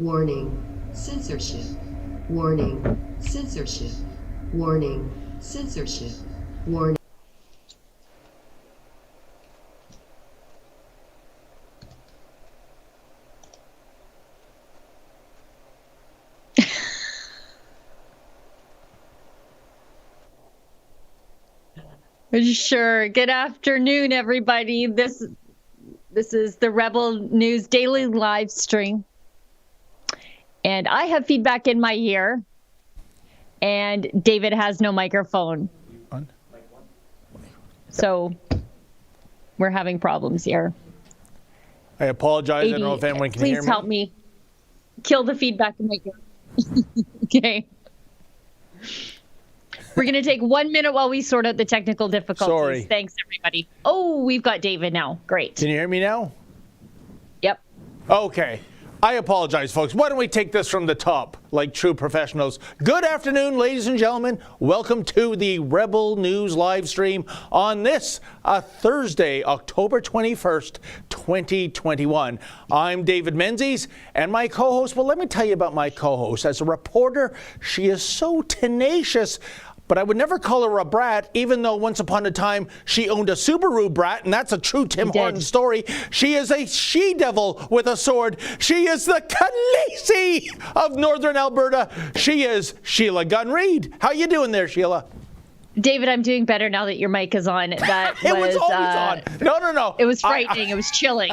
Warning, censorship. Warning, censorship. Warning, censorship. Warning. Sure. Good afternoon, everybody. This is the Rebel News Daily live stream. And I have feedback in my ear. And David has no microphone. So we're having problems here. I apologize. I don't know if anyone can hear me. Please help me kill the feedback in my ear. Okay. We're going to take 1 minute while we sort out the technical difficulties. Sorry. Thanks, everybody. Oh, we've got David now. Great. Can you hear me now? Yep. Okay. I apologize, folks. Why don't we take this from the top, like true professionals? Good afternoon, ladies and gentlemen. Welcome to the Rebel News live stream on this Thursday, October 21st, 2021. I'm David Menzies, and my co-host, well, let me tell you about my co-host. As a reporter, she is so tenacious. But I would never call her a brat, even though once upon a time she owned a Subaru brat, and that's a true Tim Hortons story. She is a she-devil with a sword. She is the Khaleesi of Northern Alberta. She is Sheila Gunn Reid. How you doing there, Sheila? David, I'm doing better now that your mic is on. That it was always on. No. It was frightening. It was chilling.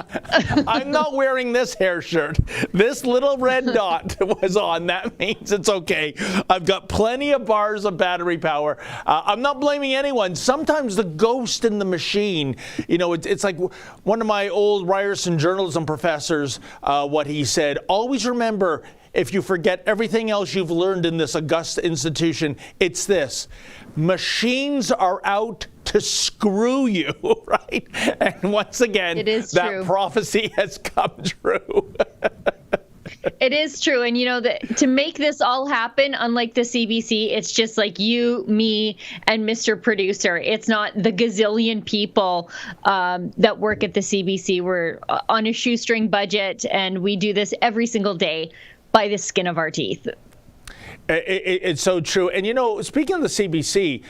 I'm not wearing this hair shirt. This little red dot was on. That means it's okay. I've got plenty of bars of battery power. I'm not blaming anyone. Sometimes the ghost in the machine, you know, it's like one of my old Ryerson journalism professors, what he said, always remember, if you forget everything else you've learned in this august institution, it's this. Machines are out to screw you, right? And once again, that prophecy has come true. It is true. And, you know, to make this all happen, unlike the CBC, it's just like you, me, and Mr. Producer. It's not the gazillion people that work at the CBC. We're on a shoestring budget, and we do this every single day by the skin of our teeth. It's so true. And, you know, speaking of the CBC,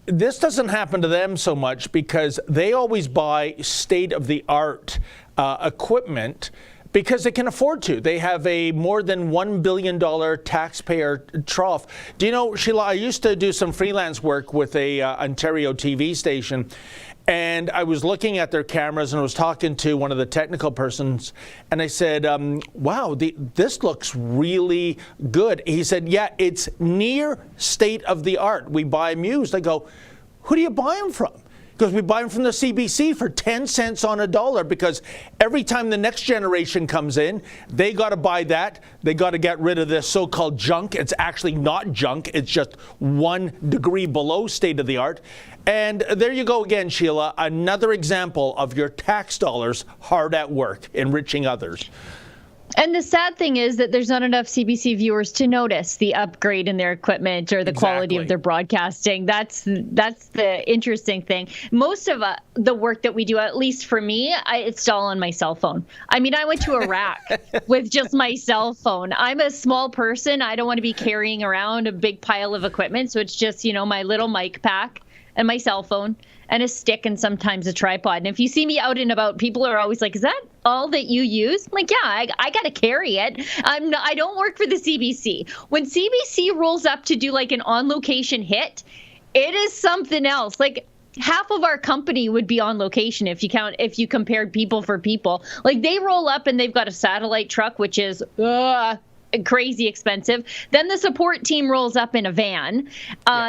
this doesn't happen to them so much because they always buy state-of-the-art equipment because they can afford to. They have a more than $1 billion taxpayer trough. Do you know, Sheila, I used to do some freelance work with a Ontario TV station, and I was looking at their cameras and I was talking to one of the technical persons, and I said, wow, this looks really good. He said, yeah, it's near state of the art. We buy them used. I go, who do you buy them from? Because we buy them from the CBC for 10 cents on a dollar, because every time the next generation comes in, they got to buy that. They got to get rid of this so-called junk. It's actually not junk. It's just 1 degree below state of the art. And there you go again, Sheila, another example of your tax dollars hard at work, enriching others. And the sad thing is that there's not enough CBC viewers to notice the upgrade in their equipment or the quality of their broadcasting. That's the interesting thing. Most of the work that we do, at least for me, it's all on my cell phone. I mean, I went to Iraq with just my cell phone. I'm a small person. I don't want to be carrying around a big pile of equipment. So it's just, you know, my little mic pack and my cell phone and a stick and sometimes a tripod. And if you see me out and about, people are always like, is that all that you use? I'm like, yeah, I got to carry it. I don't work for the CBC. When CBC rolls up to do like an on-location hit, it is something else. Like half of our company would be on location if you compared people for people. Like they roll up and they've got a satellite truck, which is crazy expensive. Then the support team rolls up in a van.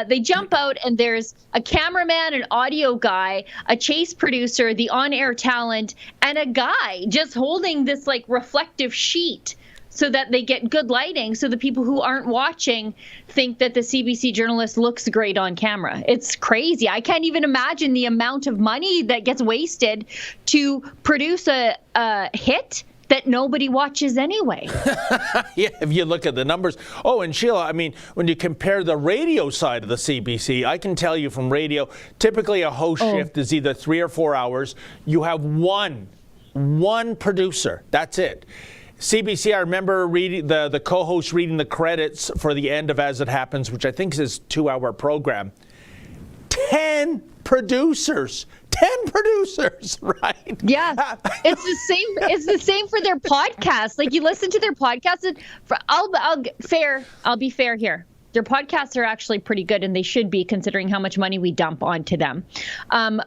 They jump out and there's a cameraman, an audio guy, a chase producer, the on-air talent, and a guy just holding this like reflective sheet so that they get good lighting, so the people who aren't watching think that the CBC journalist looks great on camera. It's crazy. I can't even imagine the amount of money that gets wasted to produce a hit that nobody watches anyway. Yeah, if you look at the numbers. Oh, and Sheila, I mean, when you compare the radio side of the CBC, I can tell you from radio, typically a host shift is either 3 or 4 hours. You have one producer. That's it. CBC, I remember reading the co-host reading the credits for the end of As It Happens, which I think is his 2-hour program. 10 producers. 10 producers, right? Yeah, it's the same. It's the same for their podcast. Like, you listen to their podcasts. And I'll be fair here. Their podcasts are actually pretty good, and they should be, considering how much money we dump onto them.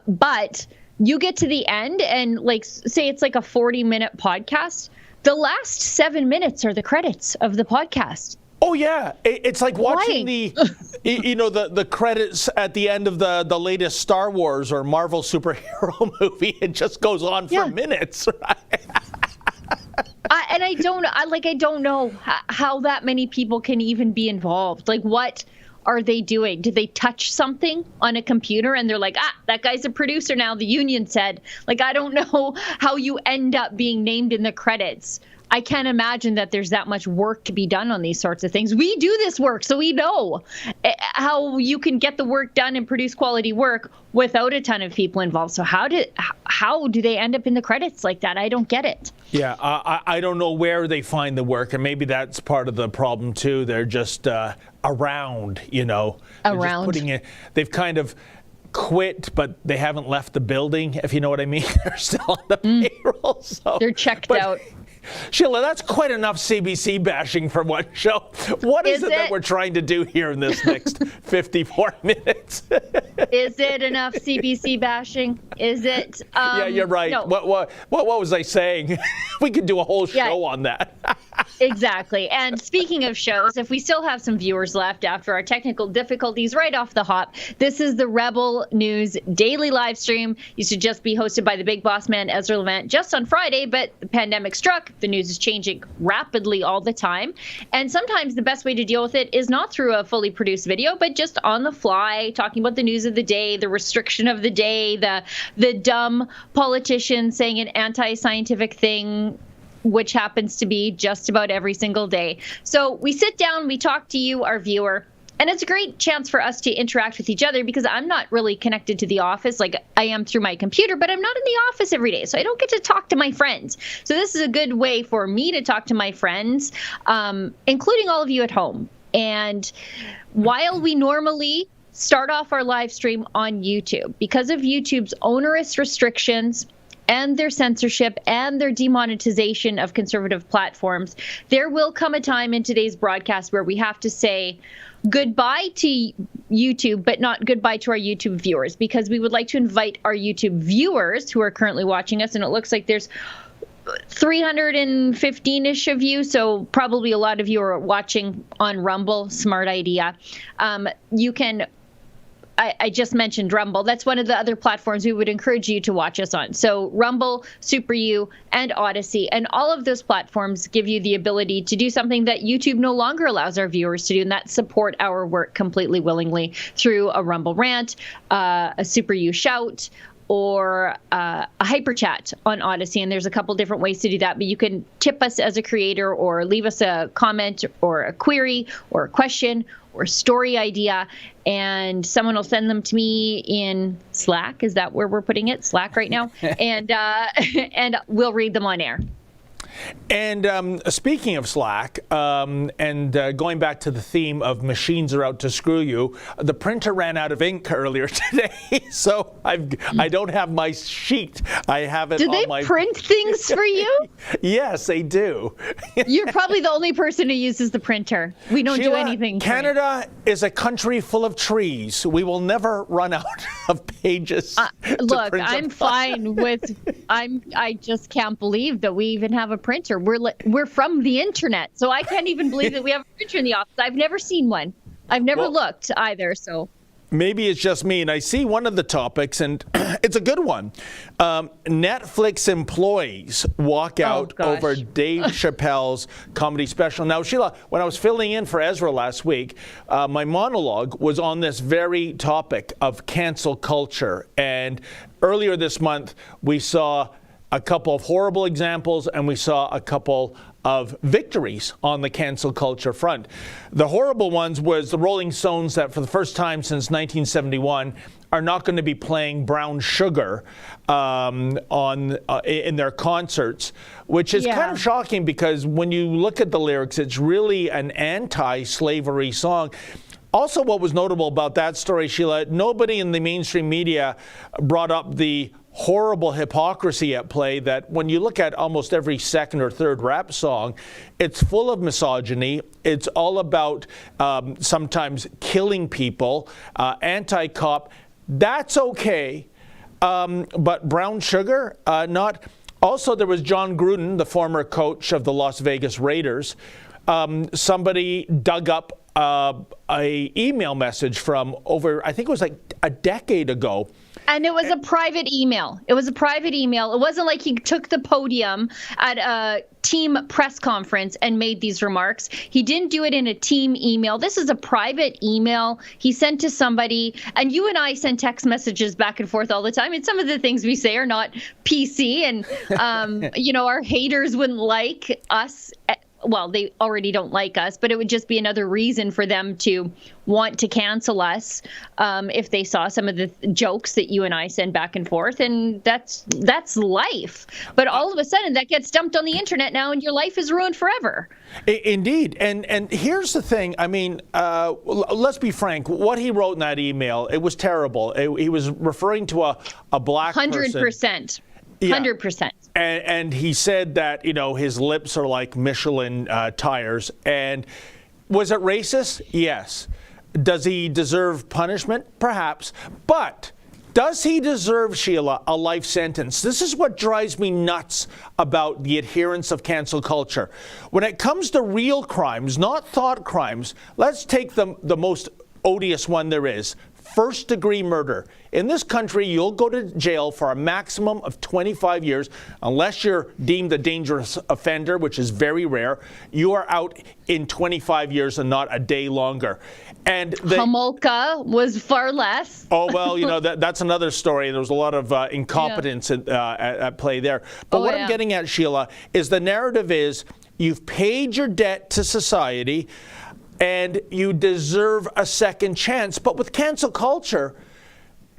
But you get to the end, and like, say it's like a 40-minute podcast. The last 7 minutes are the credits of the podcast. Oh yeah, it's like watching the credits at the end of the latest Star Wars or Marvel superhero movie. It just goes on for minutes, right? I don't know how that many people can even be involved. Like, what are they doing? Did they touch something on a computer and they're like, that guy's a producer now, the union said? Like, I don't know how you end up being named in the credits. I can't imagine that there's that much work to be done on these sorts of things. We do this work, so we know how you can get the work done and produce quality work without a ton of people involved. So how do they end up in the credits like that? I don't get it. Yeah, I don't know where they find the work, and maybe that's part of the problem too. They're just around, Around. They've kind of quit, but they haven't left the building, if you know what I mean. They're still on the payroll. So they're checked out. Sheila, that's quite enough CBC bashing for one show. What is it that we're trying to do here in this next 54 minutes? Is it enough CBC bashing? Is it? Yeah, you're right. No. What was I saying? We could do a whole show on that. Exactly. And speaking of shows, if we still have some viewers left after our technical difficulties right off the hop, this is the Rebel News daily live stream. Used to just be hosted by the big boss man, Ezra Levant, just on Friday, but the pandemic struck. The news is changing rapidly all the time. And sometimes the best way to deal with it is not through a fully produced video, but just on the fly, talking about the news of the day, the restriction of the day, the dumb politician saying an anti-scientific thing, which happens to be just about every single day. So we sit down, we talk to you, our viewer, and it's a great chance for us to interact with each other, because I'm not really connected to the office like I am through my computer, but I'm not in the office every day, so I don't get to talk to my friends. So this is a good way for me to talk to my friends, including all of you at home. And while we normally start off our live stream on YouTube, because of YouTube's onerous restrictions and their censorship and their demonetization of conservative platforms, there will come a time in today's broadcast where we have to say goodbye to YouTube, but not goodbye to our YouTube viewers, because we would like to invite our YouTube viewers who are currently watching us, and it looks like there's 315-ish of you, so probably a lot of you are watching on Rumble. Smart idea. You can I just mentioned Rumble. That's one of the other platforms we would encourage you to watch us on. So Rumble, Super U, and Odyssey, and all of those platforms give you the ability to do something that YouTube no longer allows our viewers to do, and that's support our work completely willingly through a Rumble rant, a Super U shout, or a hyper chat on Odyssey. And there's a couple different ways to do that, but you can tip us as a creator or leave us a comment or a query or a question or story idea, and someone will send them to me in Slack. Is that where we're putting it? Slack right now? And we'll read them on air. And speaking of Slack, and going back to the theme of machines are out to screw you, the printer ran out of ink earlier today, so I don't have my sheet. I have it do on my... Do they print things for you? Yes, they do. You're probably the only person who uses the printer. We don't do anything. Canada is a country full of trees. We will never run out of pages. Look, I'm fine with... I just can't believe that we even have a printer. We're from the internet, so I can't even believe that we have a printer in the office. I've never seen one. I've never looked either, so... Maybe it's just me, and I see one of the topics, and it's a good one. Netflix employees walk out over Dave Chappelle's comedy special. Now, Sheila, when I was filling in for Ezra last week, my monologue was on this very topic of cancel culture. And earlier this month, we saw a couple of horrible examples, and we saw a couple of victories on the cancel culture front. The horrible ones was the Rolling Stones that for the first time since 1971 are not going to be playing Brown Sugar in their concerts, which is kind of shocking because when you look at the lyrics, it's really an anti-slavery song. Also, what was notable about that story, Sheila, nobody in the mainstream media brought up the horrible hypocrisy at play that when you look at almost every second or third rap song, it's full of misogyny. It's all about sometimes killing people, anti-cop. That's okay, but Brown Sugar, not. Also, there was John Gruden, the former coach of the Las Vegas Raiders. Somebody dug up a email message from over, I think it was like a decade ago. And it was a private email. It was a private email. It wasn't like he took the podium at a team press conference and made these remarks. He didn't do it in a team email. This is a private email he sent to somebody. And you and I send text messages back and forth all the time. And some of the things we say are not PC. And, our haters wouldn't like us. Well, they already don't like us, but it would just be another reason for them to want to cancel us if they saw some of the jokes that you and I send back and forth. And that's life. But all of a sudden that gets dumped on the internet now and your life is ruined forever. Indeed. And here's the thing. I mean, let's be frank. What he wrote in that email, it was terrible. He was referring to a black 100%. person. 100%. And he said that, his lips are like Michelin tires. And was it racist? Yes. Does he deserve punishment? Perhaps. But does he deserve, Sheila, a life sentence? This is what drives me nuts about the adherence of cancel culture. When it comes to real crimes, not thought crimes, let's take the most odious one there is. First-degree murder. In this country, you'll go to jail for a maximum of 25 years, unless you're deemed a dangerous offender, which is very rare. You are out in 25 years and not a day longer. And Homolka was far less. Oh, well, that's another story. There was a lot of incompetence at play there. But what I'm getting at, Sheila, is the narrative is you've paid your debt to society, and you deserve a second chance. But with cancel culture,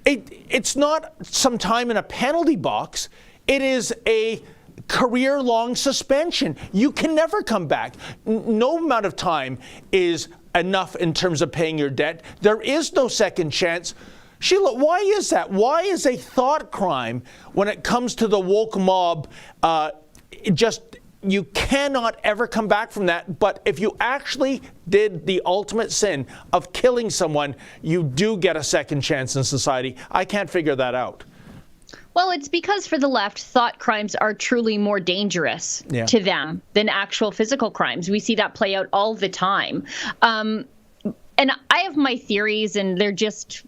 it's not some time in a penalty box. It is a career-long suspension. You can never come back. No amount of time is enough in terms of paying your debt. There is no second chance. Sheila, why is that? Why is a thought crime, when it comes to the woke mob, you cannot ever come back from that. But if you actually did the ultimate sin of killing someone, you do get a second chance in society. I can't figure that out. Well, it's because for the left, thought crimes are truly more dangerous to them than actual physical crimes. We see that play out all the time. And I have my theories, and they're just,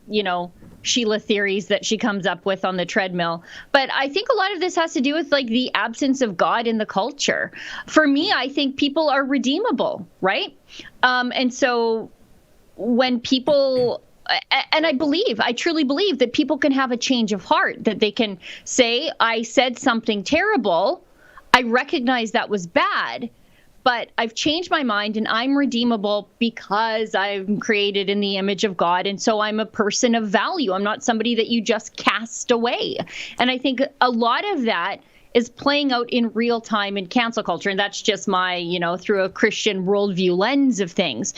Sheila theories that she comes up with on the treadmill. But I think a lot of this has to do with like the absence of God in the culture. For me, I think people are redeemable, right? And so when people, and I truly believe that people can have a change of heart, that they can say, I said something terrible. I recognize that was bad, but I've changed my mind and I'm redeemable because I'm created in the image of God. And so I'm a person of value. I'm not somebody that you just cast away. And I think a lot of that is playing out in real time in cancel culture. And that's just my, through a Christian worldview lens of things.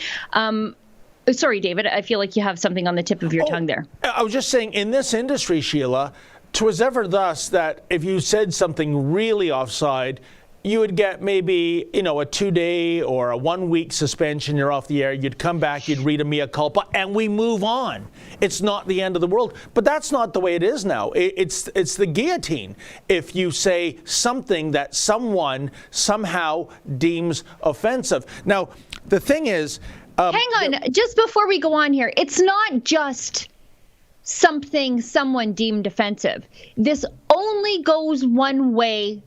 Sorry, David, I feel like you have something on the tip of your tongue there. I was just saying, in this industry, Sheila, 'twas ever thus that if you said something really offside, you would get maybe, a 2-day or a 1-week suspension. You're off the air. You'd come back. You'd read a mea culpa, and we move on. It's not the end of the world. But that's not the way it is now. It's the guillotine if you say something that someone somehow deems offensive. Now, the thing is... hang on. Just before we go on here, it's not just something someone deemed offensive. This only goes one way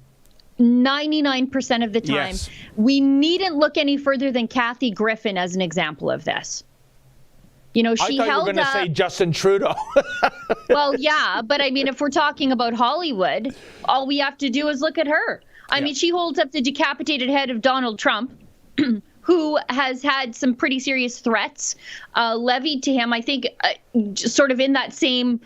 99% of the time. Yes. We needn't look any further than Kathy Griffin as an example of this. She I thought you were going to say Justin Trudeau. Well, yeah, but I mean, if we're talking about Hollywood, all we have to do is look at her. I mean, she holds up the decapitated head of Donald Trump, who has had some pretty serious threats levied to him. I think sort of in that same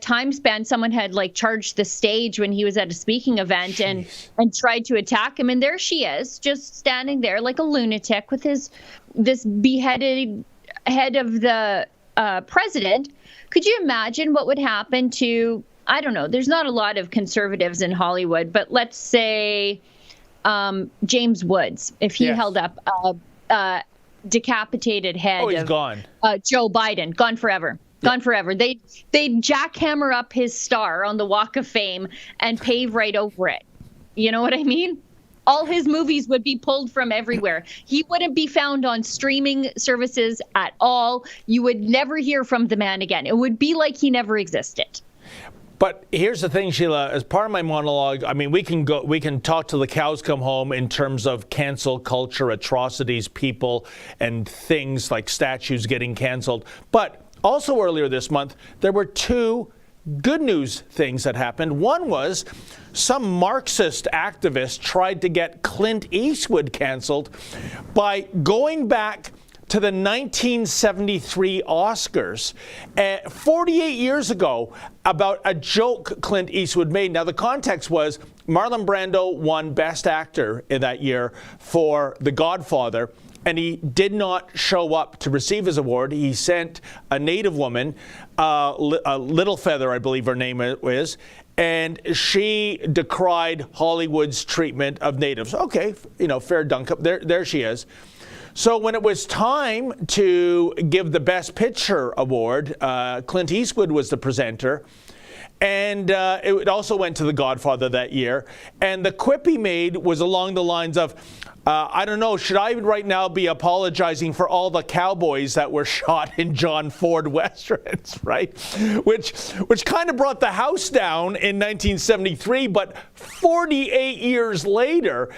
time span, someone had like charged the stage when he was at a speaking event and tried to attack him. And there she is, just standing there like a lunatic with this beheaded head of the president. Could you imagine what would happen to, I don't know, there's not a lot of conservatives in Hollywood, but let's say James Woods, if he held up a decapitated head he's gone. Joe Biden, gone forever. Gone forever. They'd jackhammer up his star on the Walk of Fame and pave right over it. You know what I mean? All his movies would be pulled from everywhere. He wouldn't be found on streaming services at all. You would never hear from the man again. It would be like he never existed. But here's the thing, Sheila, as part of my monologue, I mean, we can talk till the cows come home in terms of cancel culture, atrocities, people, and things like statues getting canceled. But also earlier this month, there were two good news things that happened. One was some Marxist activist tried to get Clint Eastwood canceled by going back to the 1973 Oscars, 48 years ago, about a joke Clint Eastwood made. Now, the context was Marlon Brando won Best Actor in that year for The Godfather, and he did not show up to receive his award. He sent a native woman, Little Feather, I believe her name is, and she decried Hollywood's treatment of natives. Okay, fair dunk up. There she is. So when it was time to give the Best Picture award, Clint Eastwood was the presenter. And it also went to The Godfather that year. And the quip he made was along the lines of, I don't know, should I right now be apologizing for all the cowboys that were shot in John Ford Westerns, right? Which kind of brought the house down in 1973. But 48 years later,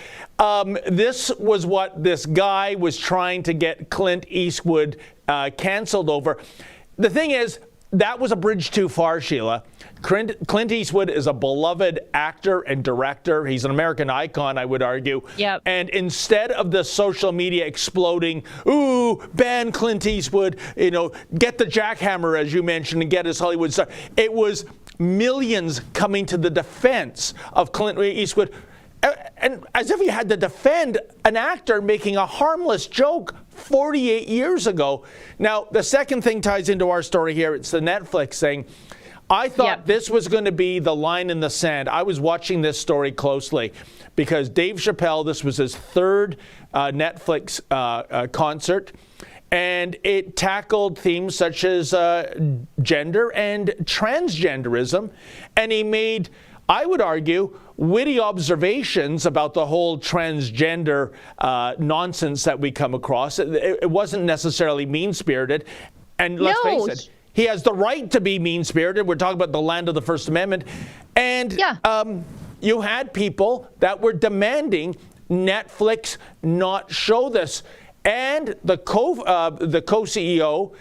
this was what this guy was trying to get Clint Eastwood canceled over. The thing is, that was a bridge too far, Sheila. Clint Eastwood is a beloved actor and director. He's an American icon, I would argue. Yep. And instead of the social media exploding, ooh, ban Clint Eastwood, get the jackhammer, as you mentioned, and get his Hollywood star, it was millions coming to the defense of Clint Eastwood. And as if he had to defend an actor making a harmless joke 48 years ago. Now, the second thing ties into our story here. It's the Netflix thing. I thought this was going to be the line in the sand. I was watching this story closely because Dave Chappelle, this was his third Netflix concert, and it tackled themes such as gender and transgenderism. And he made, I would argue, witty observations about the whole transgender nonsense that we come across. It wasn't necessarily mean-spirited. And let's face it, he has the right to be mean-spirited. We're talking about the land of the First Amendment. And you had people that were demanding Netflix not show this. And the co-CEO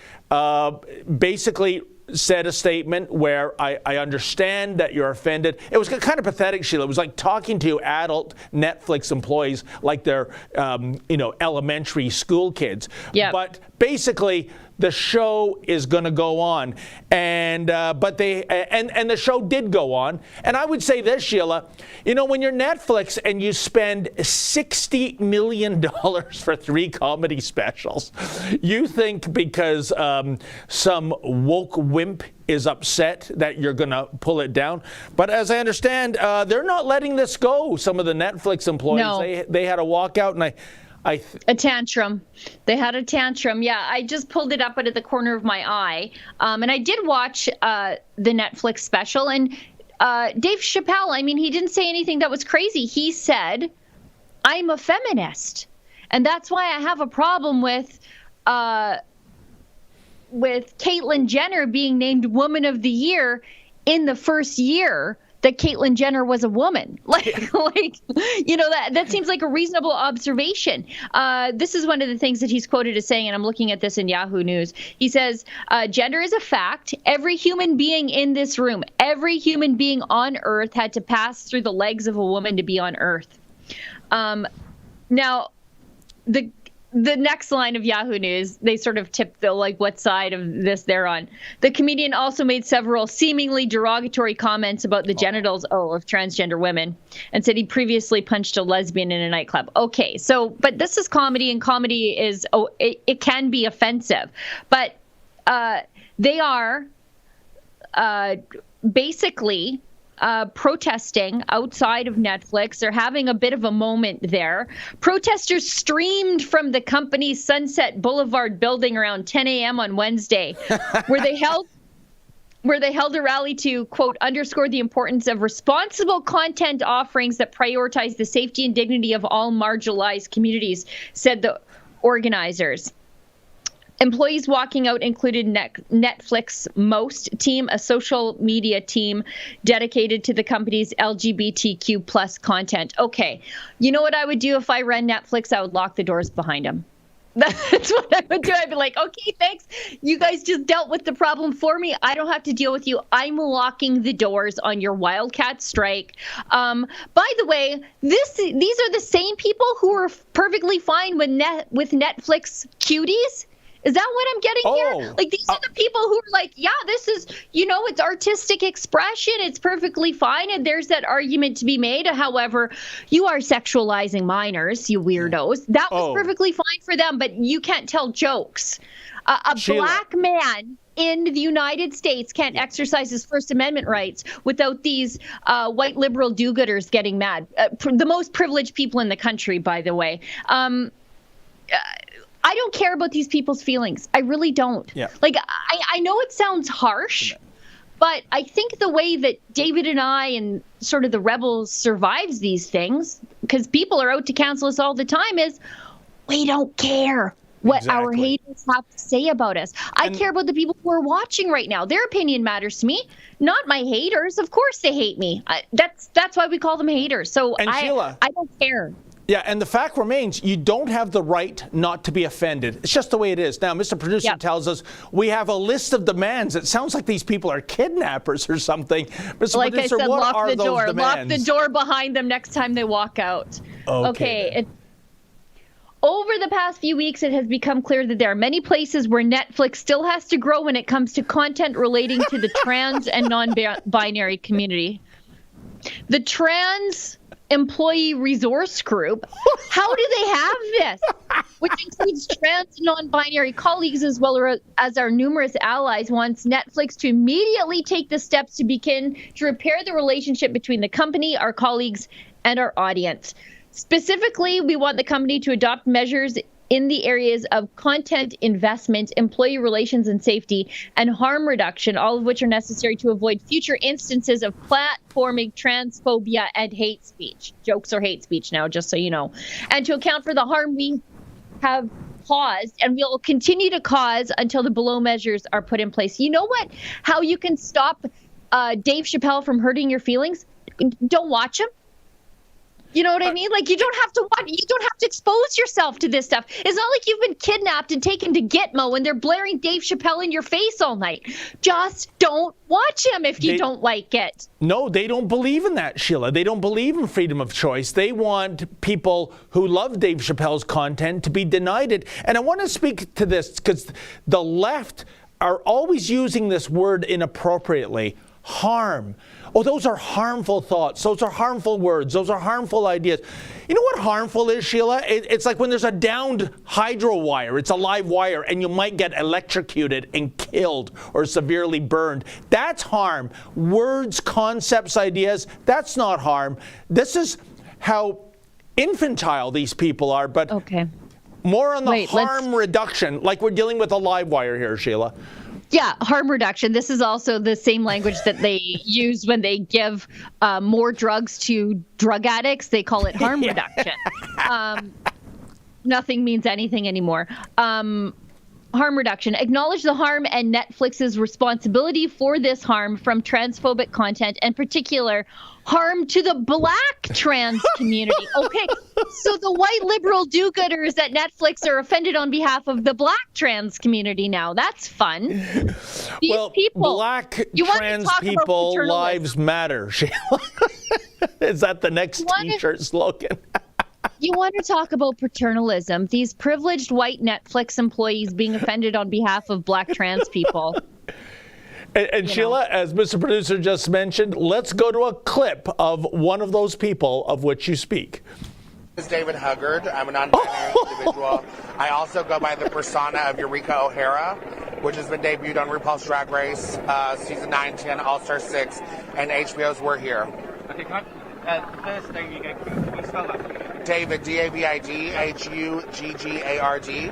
basically said a statement where I understand that you're offended. It was kind of pathetic, Sheila. It was like talking to adult Netflix employees like they're, elementary school kids. Yeah. But basically, the show is going to go on, and but the show did go on. And I would say this, Sheila, when you're Netflix and you spend $60 million for 3 comedy specials, you think because some woke wimp is upset that you're going to pull it down. But as I understand, they're not letting this go. Some of the Netflix employees, they had a walkout, and a tantrum. They had a tantrum. Yeah, I just pulled it up out of the corner of my eye. And I did watch the Netflix special. And Dave Chappelle, I mean, he didn't say anything that was crazy. He said, I'm a feminist. And that's why I have a problem with Caitlyn Jenner being named Woman of the Year in the first year that Caitlyn Jenner was a woman. That seems like a reasonable observation. This is one of the things that he's quoted as saying, and I'm looking at this in Yahoo News. He says, gender is a fact. Every human being in this room, every human being on Earth had to pass through the legs of a woman to be on Earth. Now, the next line of Yahoo News, they sort of tipped the what side of this they're on. The comedian also made several seemingly derogatory comments about the genitals of transgender women, and said he previously punched a lesbian in a nightclub. Okay, so but this is comedy, and comedy is it can be offensive, but they are basically protesting outside of Netflix. They're having a bit of a moment there. Protesters streamed from the company's Sunset Boulevard building around 10 a.m. on Wednesday, where they held a rally to, quote, underscore the importance of responsible content offerings that prioritize the safety and dignity of all marginalized communities, said the organizers. Employees walking out included Netflix Most team, a social media team dedicated to the company's LGBTQ plus content. Okay, you know what I would do if I ran Netflix? I would lock the doors behind them. That's what I would do. I'd be like, okay, thanks. You guys just dealt with the problem for me. I don't have to deal with you. I'm locking the doors on your wildcat strike. By the way, these are the same people who are perfectly fine with Netflix cuties. Is that what I'm getting here? Like, these are the people who are like, yeah, this is, it's artistic expression. It's perfectly fine. And there's that argument to be made. However, you are sexualizing minors, you weirdos. That was perfectly fine for them, but you can't tell jokes. A black man in the United States can't exercise his First Amendment rights without these white liberal do-gooders getting mad. The most privileged people in the country, by the way. I don't care about these people's feelings. I really don't. Yeah. Like, I know it sounds harsh, but I think the way that David and I and sort of the rebels survives these things, because people are out to cancel us all the time, is we don't care what our haters have to say about us. I care about the people who are watching right now. Their opinion matters to me, not my haters. Of course they hate me. That's why we call them haters. So Sheila, I don't care. Yeah, and the fact remains, you don't have the right not to be offended. It's just the way it is. Now, Mr. Producer tells us we have a list of demands. It sounds like these people are kidnappers or something. Mr. Like Producer, I said, what lock are the those door. demands? Lock the door behind them next time they walk out. Okay. Over the past few weeks, it has become clear that there are many places where Netflix still has to grow when it comes to content relating to the trans and non-binary community. The Trans Employee Resource Group, how do they have this? Which includes trans and non-binary colleagues as well as our numerous allies, wants Netflix to immediately take the steps to begin to repair the relationship between the company, our colleagues, and our audience. Specifically, we want the company to adopt measures in the areas of content investment, employee relations and safety, and harm reduction, all of which are necessary to avoid future instances of platforming transphobia and hate speech. Jokes are hate speech now, just so you know. And to account for the harm we have caused and will continue to cause until the below measures are put in place. You know what? How you can stop Dave Chappelle from hurting your feelings? Don't watch him. You know what I mean? Like, you don't have to watch, you don't have to expose yourself to this stuff. It's not like you've been kidnapped and taken to Gitmo and they're blaring Dave Chappelle in your face all night. Just don't watch him if you don't like it. No, they don't believe in that, Sheila. They don't believe in freedom of choice. They want people who love Dave Chappelle's content to be denied it. And I want to speak to this because the left are always using this word inappropriately. Harm. Oh, those are harmful thoughts. Those are harmful words. Those are harmful ideas. You know what harmful is, Sheila? It's like when there's a downed hydro wire. It's a live wire, and you might get electrocuted and killed or severely burned. That's harm. Words, concepts, ideas, that's not harm. This is how infantile these people are, but more on the harm reduction, like we're dealing with a live wire here, Sheila. Yeah, harm reduction. This is also the same language that they use when they give more drugs to drug addicts. They call it harm reduction. Nothing means anything anymore. Harm reduction. Acknowledge the harm and Netflix's responsibility for this harm from transphobic content, and particular harm to the black trans community. Okay, so the white liberal do-gooders at Netflix are offended on behalf of the black trans community now. That's fun. These people, black trans people lives matter, Sheila. Is that the next t-shirt slogan? You want to talk about paternalism? These privileged white Netflix employees being offended on behalf of Black trans people. And Sheila, as Mr. Producer just mentioned, let's go to a clip of one of those people of which you speak. This is David Huggard. I'm a non-binary individual. I also go by the persona of Eureka O'Hara, which has been debuted on RuPaul's Drag Race, season 9, 10, All-Star 6, and HBO's We're Here. Okay, the first name you gave, can you spell that for me? David, D-A-V-I-D, H-U-G-G-A-R-D,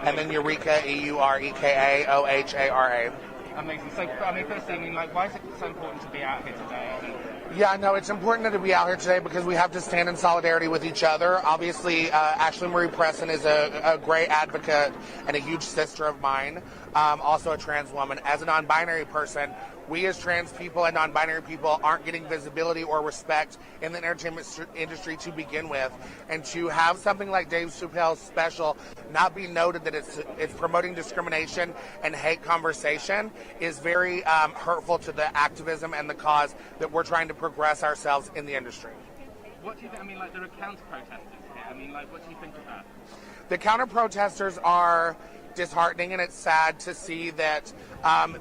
and then Eureka, E-U-R-E-K-A-O-H-A-R-A. Amazing. So, first thing, why is it so important to be out here today? Yeah, no, it's important to be out here today because we have to stand in solidarity with each other. Obviously, Ashley Marie Preston is a great advocate and a huge sister of mine, also a trans woman. As a non-binary person, we as trans people and non-binary people aren't getting visibility or respect in the entertainment industry to begin with. And to have something like Dave Chappelle's special not be noted that it's promoting discrimination and hate conversation is very hurtful to the activism and the cause that we're trying to progress ourselves in the industry. What do you think? There are counter-protesters here. What do you think of that? The counter-protesters are disheartening, and it's sad to see that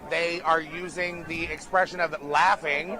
they are using the expression of laughing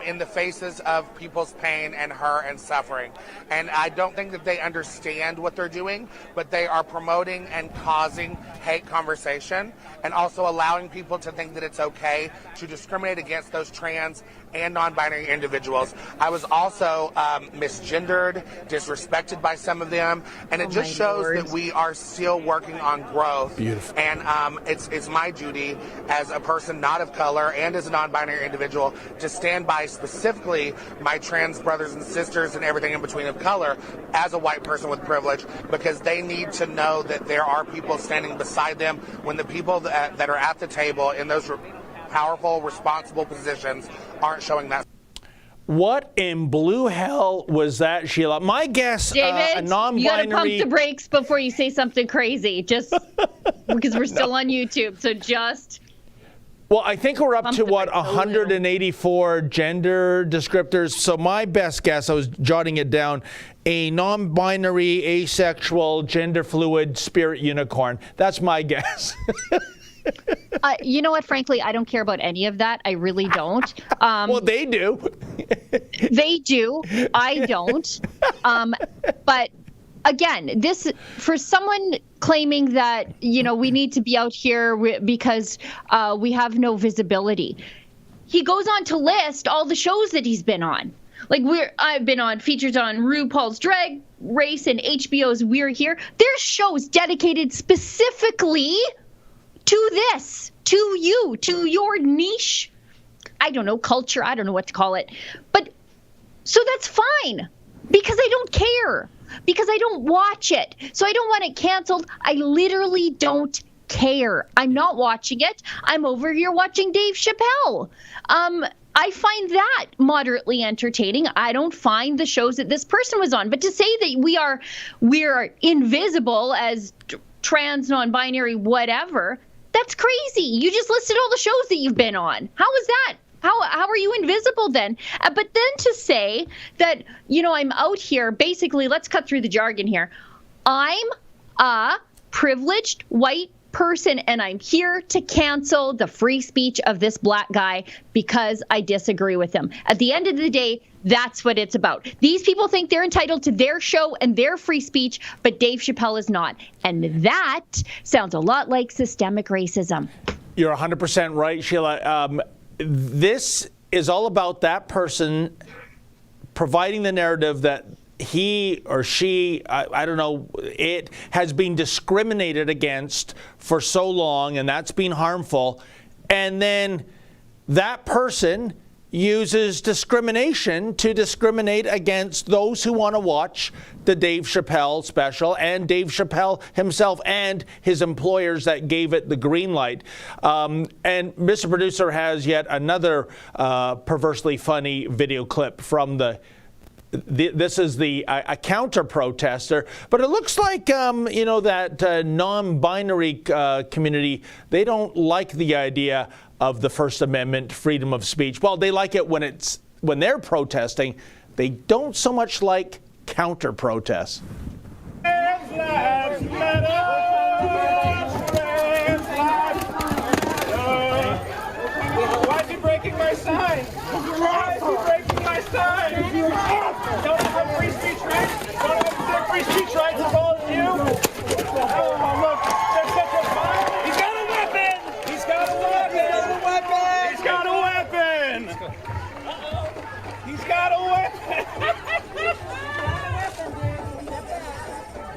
in the faces of people's pain and hurt and suffering. And I don't think that they understand what they're doing, but they are promoting and causing hate conversation and also allowing people to think that it's okay to discriminate against those trans and non-binary individuals. I was also misgendered, disrespected by some of them, and it just shows that we are still working on growth. Beautiful. And it's my duty as a person not of color and as a non-binary individual to stand by specifically my trans brothers and sisters and everything in between of color as a white person with privilege, because they need to know that there are people standing beside them when the people that are at the table in those powerful, responsible positions aren't showing that. What in blue hell was that, Sheila? My guess, David, a non-binary... you gotta pump the brakes before you say something crazy, just because we're still on YouTube, so just... Well, I think we're up to, what, brakes a little. 184 gender descriptors. So my best guess, I was jotting it down, a non-binary, asexual, gender fluid spirit unicorn. That's my guess. You know what? Frankly, I don't care about any of that. I really don't. Well, they do. They do. I don't. But again, this for someone claiming that we need to be out here because we have no visibility. He goes on to list all the shows that he's been on. I've been on features on RuPaul's Drag Race and HBO's We're Here. There's shows dedicated specifically to this, to you, to your niche, I don't know, culture, I don't know what to call it. But so that's fine because I don't care, because I don't watch it. So I don't want it canceled. I literally don't care. I'm not watching it. I'm over here watching Dave Chappelle. I find that moderately entertaining. I don't find the shows that this person was on. But to say that we are invisible as trans, non-binary, whatever, that's crazy. You just listed all the shows that you've been on. How is that? How are you invisible then? But then to say that, I'm out here, basically, let's cut through the jargon here. I'm a privileged white person and I'm here to cancel the free speech of this Black guy because I disagree with him. At the end of the day, that's what it's about. These people think they're entitled to their show and their free speech, but Dave Chappelle is not. And that sounds a lot like systemic racism. You're 100% right, Sheila. This is all about that person providing the narrative that he or she, I don't know, it has been discriminated against for so long, and that's been harmful. And then that person uses discrimination to discriminate against those who want to watch the Dave Chappelle special and Dave Chappelle himself and his employers that gave it the green light. And Mr. Producer has yet another perversely funny video clip from this is a counter-protester, but it looks like, that non-binary community, they don't like the idea of the First Amendment, freedom of speech. Well, they like it when they're protesting. They don't so much like counter-protests. Why is he breaking my sign? Why is he breaking my sign? Don't I have free speech rights? Don't I have free speech rights as well as you? Oh, look, there's such a fire. He's got a weapon! He's got a weapon! He's got a weapon! He's got a weapon! He's got a weapon!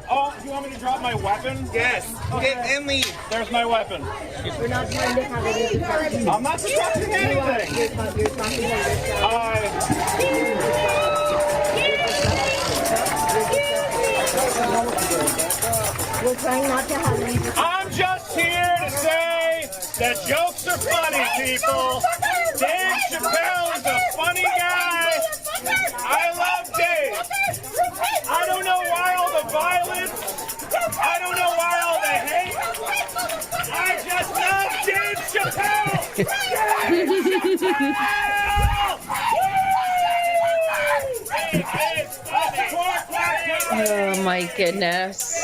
Oh, you want me to drop my weapon? Yes. Okay. Get and leave. There's my weapon. We're not trying to have any discussion. I'm not discussing anything. You're talking about yourself. We're trying not to have any discussion. I'm just here to say that jokes are funny, people. Dave Chappelle is a funny guy. I love Dave. I don't know why all the violence. I don't know why all the hate. I just love Dave Chappelle. Dave Chappelle. Oh my goodness.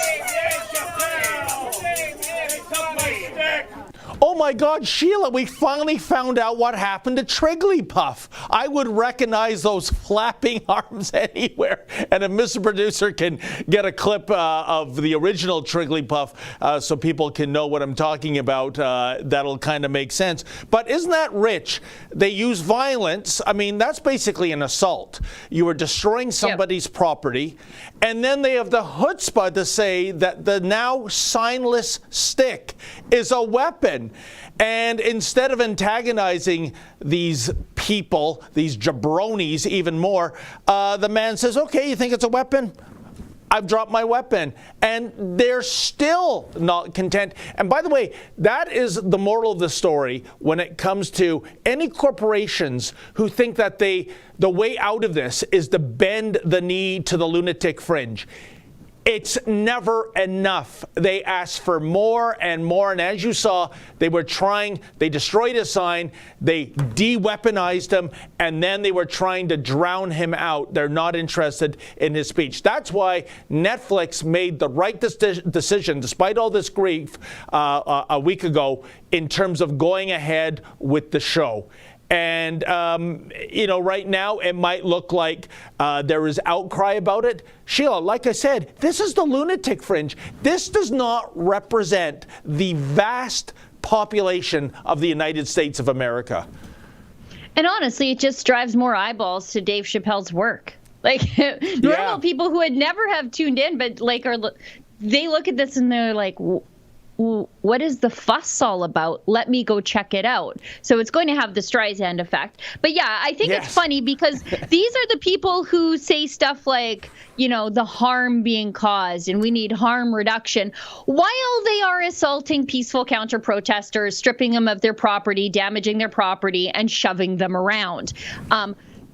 Oh my God, Sheila, we finally found out what happened to Trigglypuff. I would recognize those flapping arms anywhere. And if Mr. Producer can get a clip of the original Trigglypuff so people can know what I'm talking about, that'll kind of make sense. But isn't that rich? They use violence. I mean, that's basically an assault. You are destroying somebody's property. And then they have the chutzpah to say that the now signless stick is a weapon. And instead of antagonizing these people, these jabronis even more, the man says, okay, you think it's a weapon? I've dropped my weapon. And they're still not content. And by the way, that is the moral of the story when it comes to any corporations who think that the way out of this is to bend the knee to the lunatic fringe. It's never enough. They asked for more and more. And as you saw, they destroyed his sign, they de-weaponized him, and then they were trying to drown him out. They're not interested in his speech. That's why Netflix made the right decision, despite all this grief, a week ago, in terms of going ahead with the show. And, right now it might look like there is outcry about it. Sheila, like I said, this is the lunatic fringe. This does not represent the vast population of the United States of America. And honestly, it just drives more eyeballs to Dave Chappelle's work. Like normal people who would never have tuned in, but they look at this and they're like, what is the fuss all about? Let me go check it out. So it's going to have the Streisand effect. But yeah, I think it's funny because these are the people who say stuff like, the harm being caused and we need harm reduction while they are assaulting peaceful counter protesters, stripping them of their property, damaging their property, and shoving them around.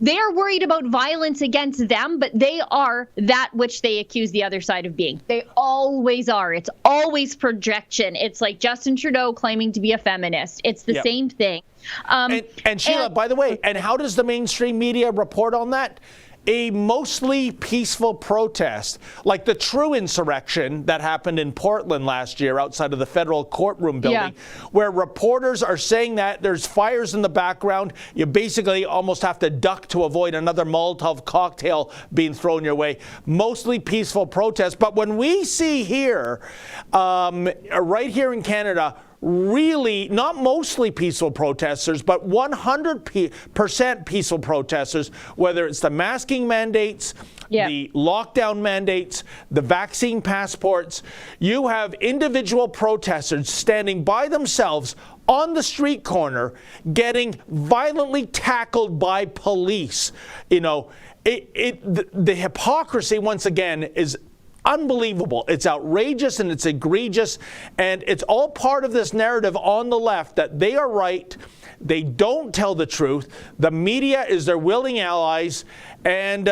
They are worried about violence against them, but they are that which they accuse the other side of being. They always are. It's always projection. It's like Justin Trudeau claiming to be a feminist. It's the same thing. And Sheila, by the way, and how does the mainstream media report on that? A mostly peaceful protest, like the true insurrection that happened in Portland last year outside of the federal courtroom building, where reporters are saying that there's fires in the background. You basically almost have to duck to avoid another Molotov cocktail being thrown your way. Mostly peaceful protest. But when we see here, right here in Canada, really not mostly peaceful protesters, but 100% peaceful protesters, whether it's the masking mandates, the lockdown mandates, the vaccine passports. You have individual protesters standing by themselves on the street corner getting violently tackled by police. The hypocrisy, once again, is unbelievable. It's outrageous and it's egregious, and it's all part of this narrative on the left that they are right. They don't tell the truth. The media is their willing allies, and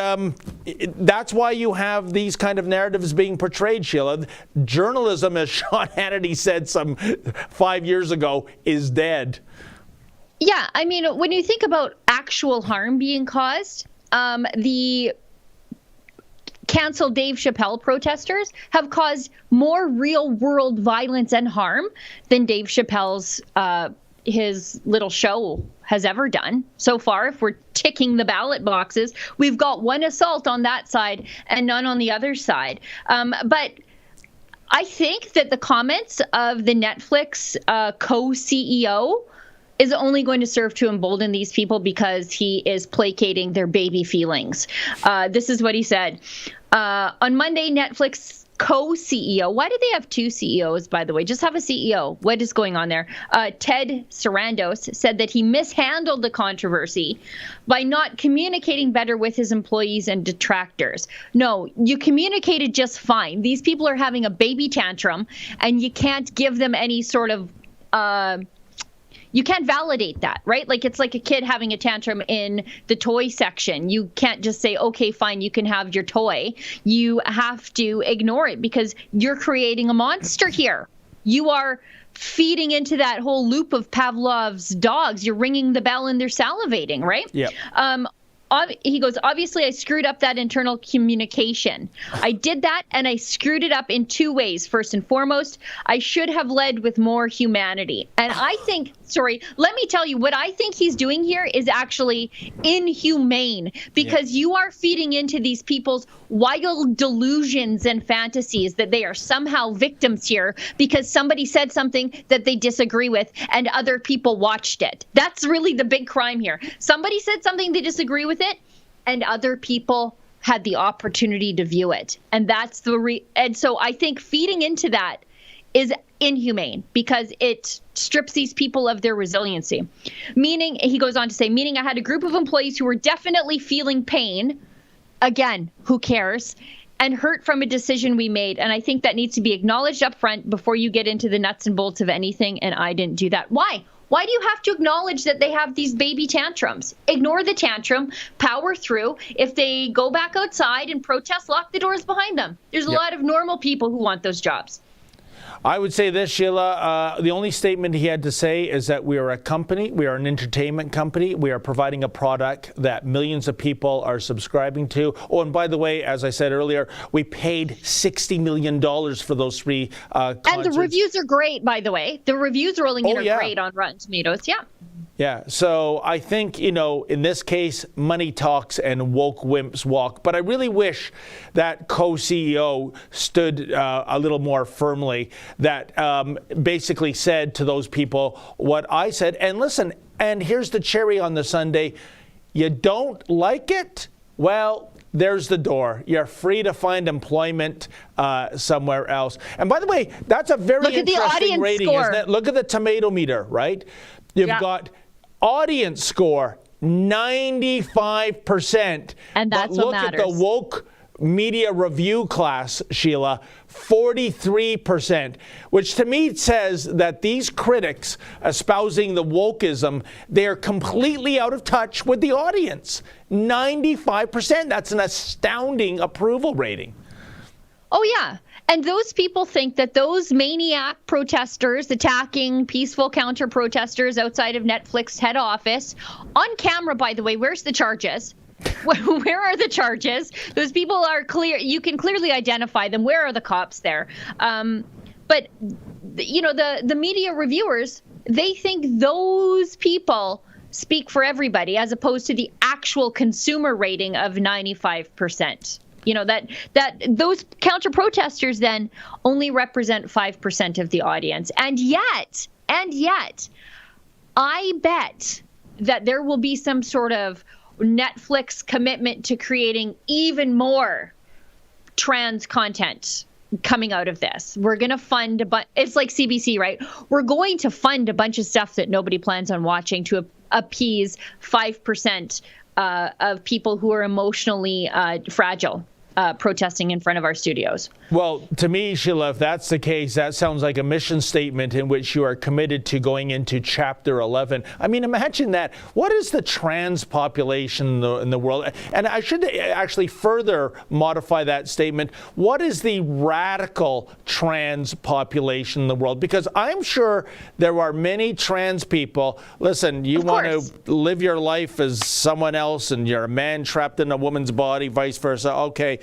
that's why you have these kind of narratives being portrayed, Sheila. Journalism, as Sean Hannity said some 5 years ago, is dead. Yeah, I mean, when you think about actual harm being caused, the cancel Dave Chappelle protesters have caused more real-world violence and harm than Dave Chappelle's his little show has ever done so far. If we're ticking the ballot boxes, we've got one assault on that side and none on the other side. But I think that the comments of the Netflix co-CEO is only going to serve to embolden these people because he is placating their baby feelings. This is what he said. On Monday, Netflix co-CEO. Why do they have two CEOs, by the way? Just have a CEO. What is going on there? Ted Sarandos said that he mishandled the controversy by not communicating better with his employees and detractors. No, you communicated just fine. These people are having a baby tantrum, and you can't give them any sort of you can't validate that, right? Like, it's like a kid having a tantrum in the toy section. You can't just say, okay, fine, you can have your toy. You have to ignore it because you're creating a monster here. You are feeding into that whole loop of Pavlov's dogs. You're ringing the bell and they're salivating, right? Yeah. He goes, obviously, I screwed up that internal communication. I did that, and I screwed it up in two ways. First and foremost, I should have led with more humanity. And I think, let me tell you, what I think he's doing here is actually inhumane because you are feeding into these people's wild delusions and fantasies that they are somehow victims here because somebody said something that they disagree with and other people watched it. That's really the big crime here. Somebody said something they disagree with it, and other people had the opportunity to view it. And that's and so I think feeding into that is inhumane because it strips these people of their resiliency. Meaning, he goes on to say, meaning I had a group of employees who were definitely feeling pain. Again, who cares? And hurt from a decision we made. And I think that needs to be acknowledged up front before you get into the nuts and bolts of anything. And I didn't do that. Why? Why do you have to acknowledge that they have these baby tantrums? Ignore the tantrum, power through. If they go back outside and protest, lock the doors behind them. There's a lot of normal people who want those jobs. I would say this, Sheila, the only statement he had to say is that we are a company, we are an entertainment company, we are providing a product that millions of people are subscribing to. Oh, and by the way, as I said earlier, we paid $60 million for those three concerts. And the reviews are great, by the way. The reviews rolling in are great on Rotten Tomatoes, Yeah, so I think, in this case, money talks and woke wimps walk. But I really wish that co-CEO stood a little more firmly, that basically said to those people what I said. And listen, and here's the cherry on the sundae. You don't like it? Well, there's the door. You're free to find employment somewhere else. And by the way, that's a very interesting rating, isn't it? Look at the tomato meter, right? You've got audience score 95%. And that's but what matters. Look at the woke media review class, Sheila, 43%, which to me says that these critics espousing the wokeism, they're completely out of touch with the audience. 95%. That's an astounding approval rating. Oh, yeah. And those people think that those maniac protesters attacking peaceful counter protesters outside of Netflix head office on camera, by the way, where's the charges? Where are the charges? Those people are clear. You can clearly identify them. Where are the cops there? But, the media reviewers, they think those people speak for everybody as opposed to the actual consumer rating of 95%. That those counter protesters then only represent 5% of the audience. And yet, I bet that there will be some sort of Netflix commitment to creating even more trans content coming out of this. We're going to fund it's like CBC, right? We're going to fund a bunch of stuff that nobody plans on watching to appease 5% of people who are emotionally fragile. Protesting in front of our studios. Well, to me, Sheila, if that's the case, that sounds like a mission statement in which you are committed to going into Chapter 11. I mean, imagine that. What is the trans population in the world? And I should actually further modify that statement. What is the radical trans population in the world? Because I'm sure there are many trans people. Listen, you want to live your life as someone else and you're a man trapped in a woman's body, vice versa. Okay.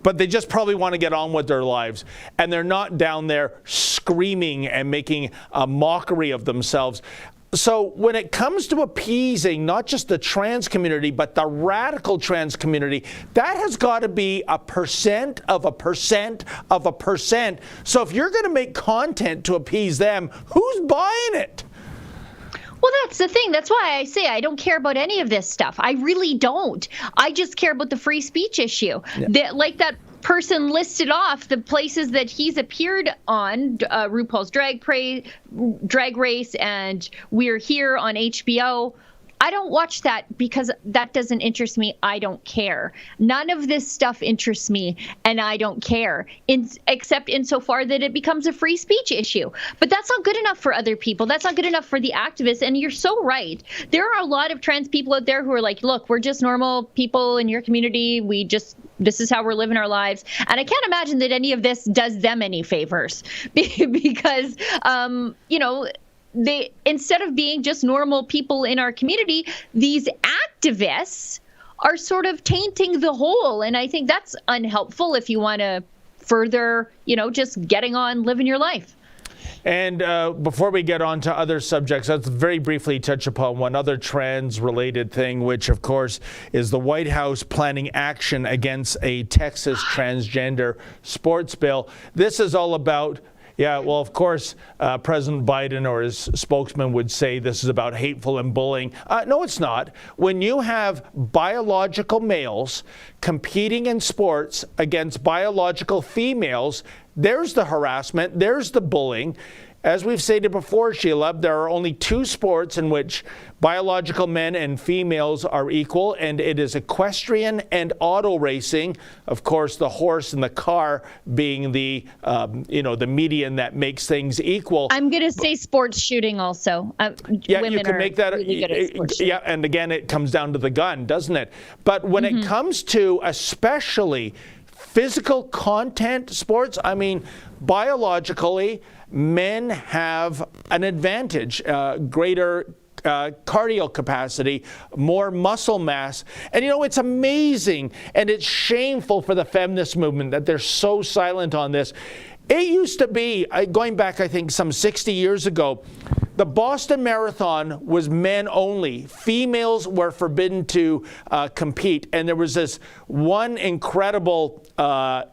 but they just probably want to get on with their lives. And they're not down there screaming and making a mockery of themselves. So when it comes to appeasing not just the trans community, but the radical trans community, that has got to be a percent of a percent of a percent. So if you're going to make content to appease them, who's buying it? Well, that's the thing. That's why I say I don't care about any of this stuff. I really don't. I just care about the free speech issue. Yeah. Like that person listed off the places that he's appeared on, RuPaul's Drag Race and We're Here on HBO. I don't watch that because that doesn't interest me. I don't care. None of this stuff interests me, and I don't care, except insofar that it becomes a free speech issue. But that's not good enough for other people. That's not good enough for the activists. And you're so right. There are a lot of trans people out there who are like, look, we're just normal people in your community. This is how we're living our lives. And I can't imagine that any of this does them any favors because, they, instead of being just normal people in our community, these activists are sort of tainting the whole. And I think that's unhelpful if you want to further, just getting on, living your life. And before we get on to other subjects, let's very briefly touch upon one other trans-related thing, which, of course, is the White House planning action against a Texas transgender sports bill. This is all about of course, President Biden or his spokesman would say this is about hateful and bullying. No, it's not. When you have biological males competing in sports against biological females, there's the harassment, there's the bullying. As we've stated before, Sheila, there are only two sports in which biological men and females are equal, and it is equestrian and auto racing. Of course, the horse and the car being the, the median that makes things equal. I'm going to say sports shooting also. Women you can make that. Really good at sports shooting. And again, it comes down to the gun, doesn't it? But when it comes to especially physical content sports, I mean, biologically, men have an advantage, greater cardio capacity, more muscle mass. And it's amazing and it's shameful for the feminist movement that they're so silent on this. It used to be, going back I think some 60 years ago, the Boston Marathon was men only. Females were forbidden to compete. And there was this one incredible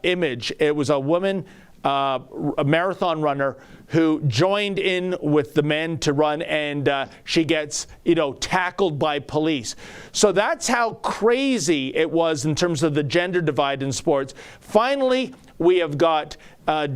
image. It was a woman, a marathon runner, who joined in with the men to run, and she gets, tackled by police. So that's how crazy it was in terms of the gender divide in sports. Finally, we have got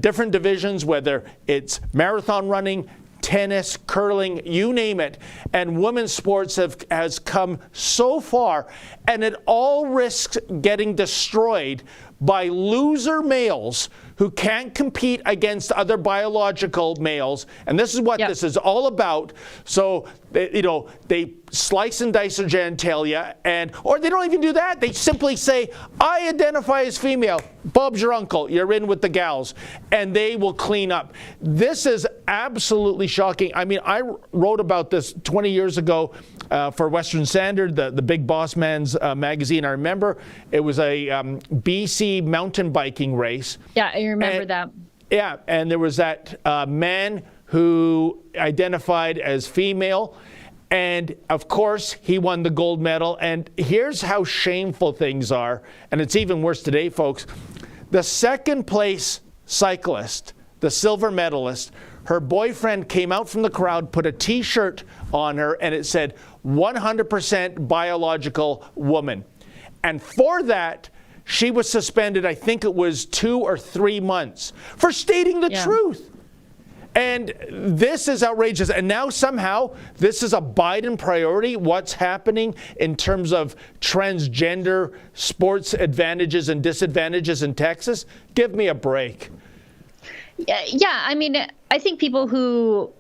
different divisions, whether it's marathon running, tennis, curling, you name it. And women's sports has come so far, and it all risks getting destroyed by loser males who can't compete against other biological males. And this is what this is all about. So, they slice and dice their genitalia, or they don't even do that. They simply say, I identify as female. Bob's your uncle. You're in with the gals. And they will clean up. This is absolutely shocking. I mean, I wrote about this 20 years ago for Western Standard, the Big Boss Man's magazine. I remember it was a BC mountain biking race. Yeah, I remember that. Yeah, and there was that man who identified as female. And of course, he won the gold medal. And here's how shameful things are. And it's even worse today, folks. The second place cyclist, the silver medalist, her boyfriend came out from the crowd, put a T-shirt on her, and it said 100% biological woman. And for that, she was suspended, I think it was 2 or 3 months, for stating the truth. And this is outrageous. And now somehow this is a Biden priority, what's happening in terms of transgender sports advantages and disadvantages in Texas. Give me a break. Yeah, I mean, I think people who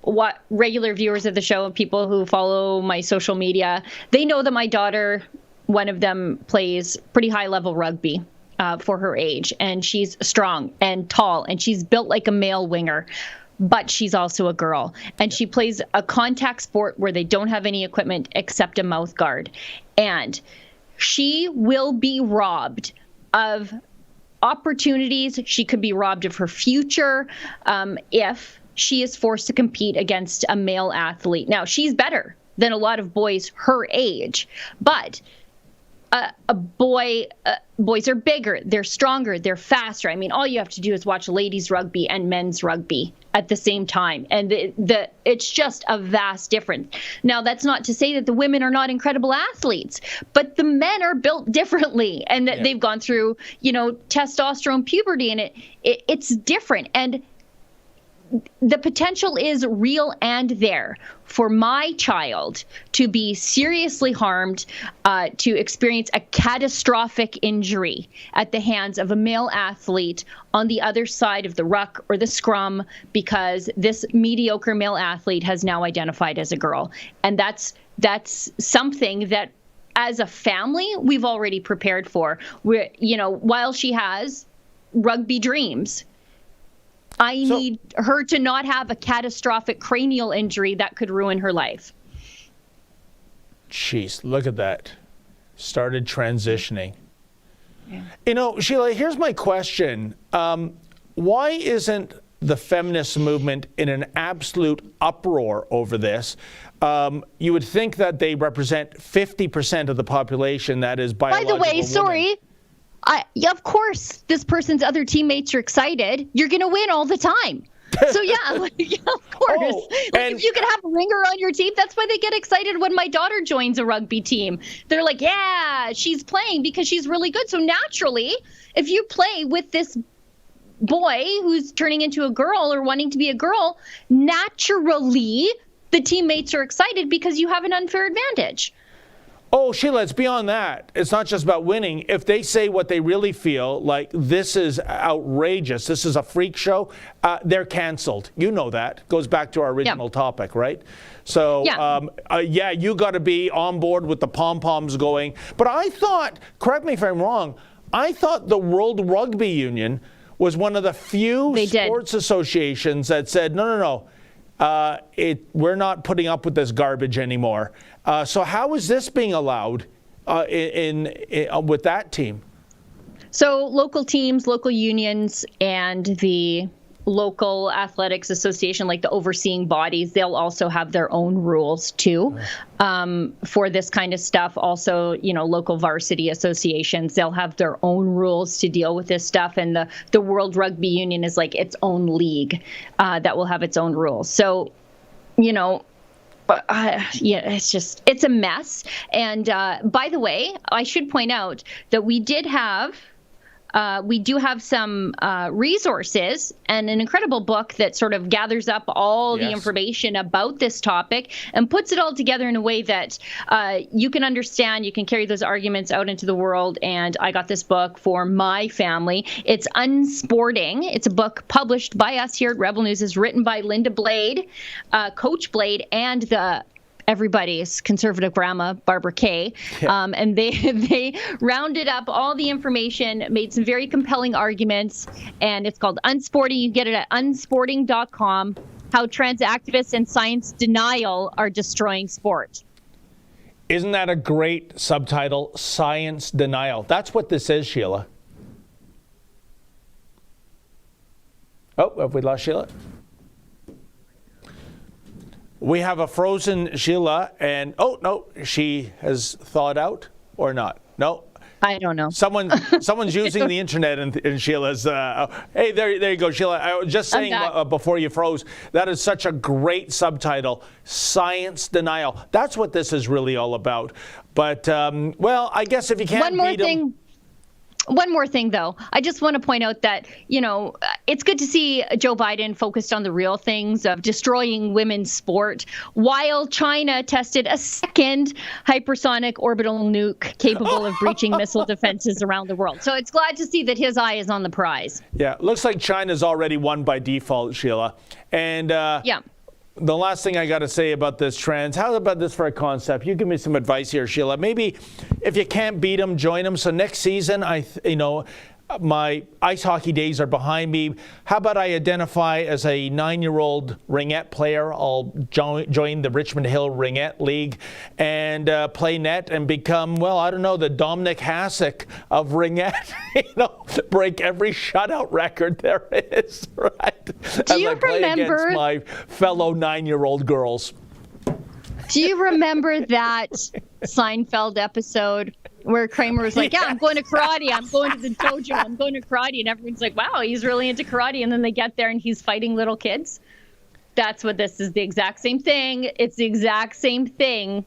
regular viewers of the show, people who follow my social media, they know that my daughter, one of them, plays pretty high level rugby for her age. And she's strong and tall and she's built like a male winger. But she's also a girl, and she plays a contact sport where they don't have any equipment except a mouth guard. And she will be robbed of opportunities. She could be robbed of her future if she is forced to compete against a male athlete. Now, she's better than a lot of boys her age, but boys are bigger, they're stronger, they're faster. I mean, all you have to do is watch ladies rugby and men's rugby at the same time, and it's just a vast difference. Now, that's not to say that the women are not incredible athletes, but the men are built differently, and that they've gone through, testosterone puberty, and it's different. And the potential is real and there for my child to be seriously harmed, to experience a catastrophic injury at the hands of a male athlete on the other side of the ruck or the scrum, because this mediocre male athlete has now identified as a girl. And that's something that as a family we've already prepared for. While she has rugby dreams, I need her to not have a catastrophic cranial injury that could ruin her life. Jeez, look at that. Started transitioning. Yeah. Sheila, here's my question. Why isn't the feminist movement in an absolute uproar over this? You would think that they represent 50% of the population that is biological By the way, women. sorry. Of course, this person's other teammates are excited. You're going to win all the time. So, yeah, of course. If you could have a ringer on your team, that's why they get excited when my daughter joins a rugby team. They're like, yeah, she's playing because she's really good. So naturally, if you play with this boy who's turning into a girl or wanting to be a girl, naturally, the teammates are excited because you have an unfair advantage. Oh, Sheila, it's beyond that. It's not just about winning. If they say what they really feel, like this is outrageous, this is a freak show, they're canceled. You know that. Goes back to our original topic, right? So, you got to be on board with the pom-poms going. But I thought, correct me if I'm wrong, I thought the World Rugby Union was one of the few sports associations that said, no. We're not putting up with this garbage anymore. So how is this being allowed with that team? So local teams, local unions, and the local athletics association, like the overseeing bodies, they'll also have their own rules too for this kind of stuff. Also, local varsity associations, they'll have their own rules to deal with this stuff. And the World Rugby Union is like its own league that will have its own rules. So, it's a mess. And by the way, I should point out that we do have some resources and an incredible book that sort of gathers up all the information about this topic and puts it all together in a way that you can understand, you can carry those arguments out into the world. And I got this book for my family. It's Unsporting. It's a book published by us here at Rebel News. It's written by Linda Blade, Coach Blade, and everybody's conservative grandma, Barbara Kay. And they rounded up all the information, made some very compelling arguments, and it's called Unsporting. You get it at unsporting.com, How Trans Activists and Science Denial Are Destroying Sport. Isn't that a great subtitle? Science Denial. That's what this is, Sheila. Oh, have we lost Sheila? We have a frozen Sheila, and no, she has thawed out or not? No, I don't know. Someone's using the internet, and Sheila's. Hey, there you go, Sheila. I was just saying before you froze. That is such a great subtitle, Science Denial. That's what this is really all about. But I guess if you can't beat them. One more thing, though. I just want to point out that, it's good to see Joe Biden focused on the real things of destroying women's sport, while China tested a second hypersonic orbital nuke capable of breaching missile defenses around the world. So it's glad to see that his eye is on the prize. Yeah, looks like China's already won by default, Sheila. And the last thing I got to say about this trans, how about this for a concept? You give me some advice here, Sheila. Maybe if you can't beat them, join them. So next season, my ice hockey days are behind me. How about I identify as a 9-year-old ringette player? I'll join the Richmond Hill Ringette League and play net and become, well, I don't know, the Dominic Hasek of ringette. Break every shutout record there is, right? Do you remember against my fellow 9-year-old girls? Do you remember that Seinfeld episode where Kramer was like, yeah, I'm going to karate. I'm going to the dojo. I'm going to karate. And everyone's like, wow, he's really into karate. And then they get there and he's fighting little kids. That's what this is. The exact same thing. It's the exact same thing.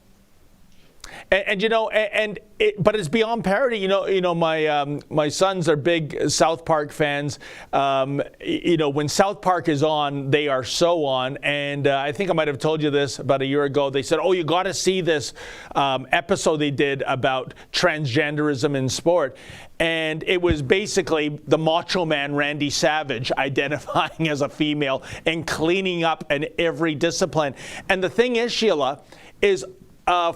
But it's beyond parody. My sons are big South Park fans. When South Park is on, they are so on. And I think I might have told you this about a year ago. They said, oh, you got to see this episode they did about transgenderism in sport. And it was basically the Macho Man Randy Savage identifying as a female and cleaning up in every discipline. And the thing is, Sheila, is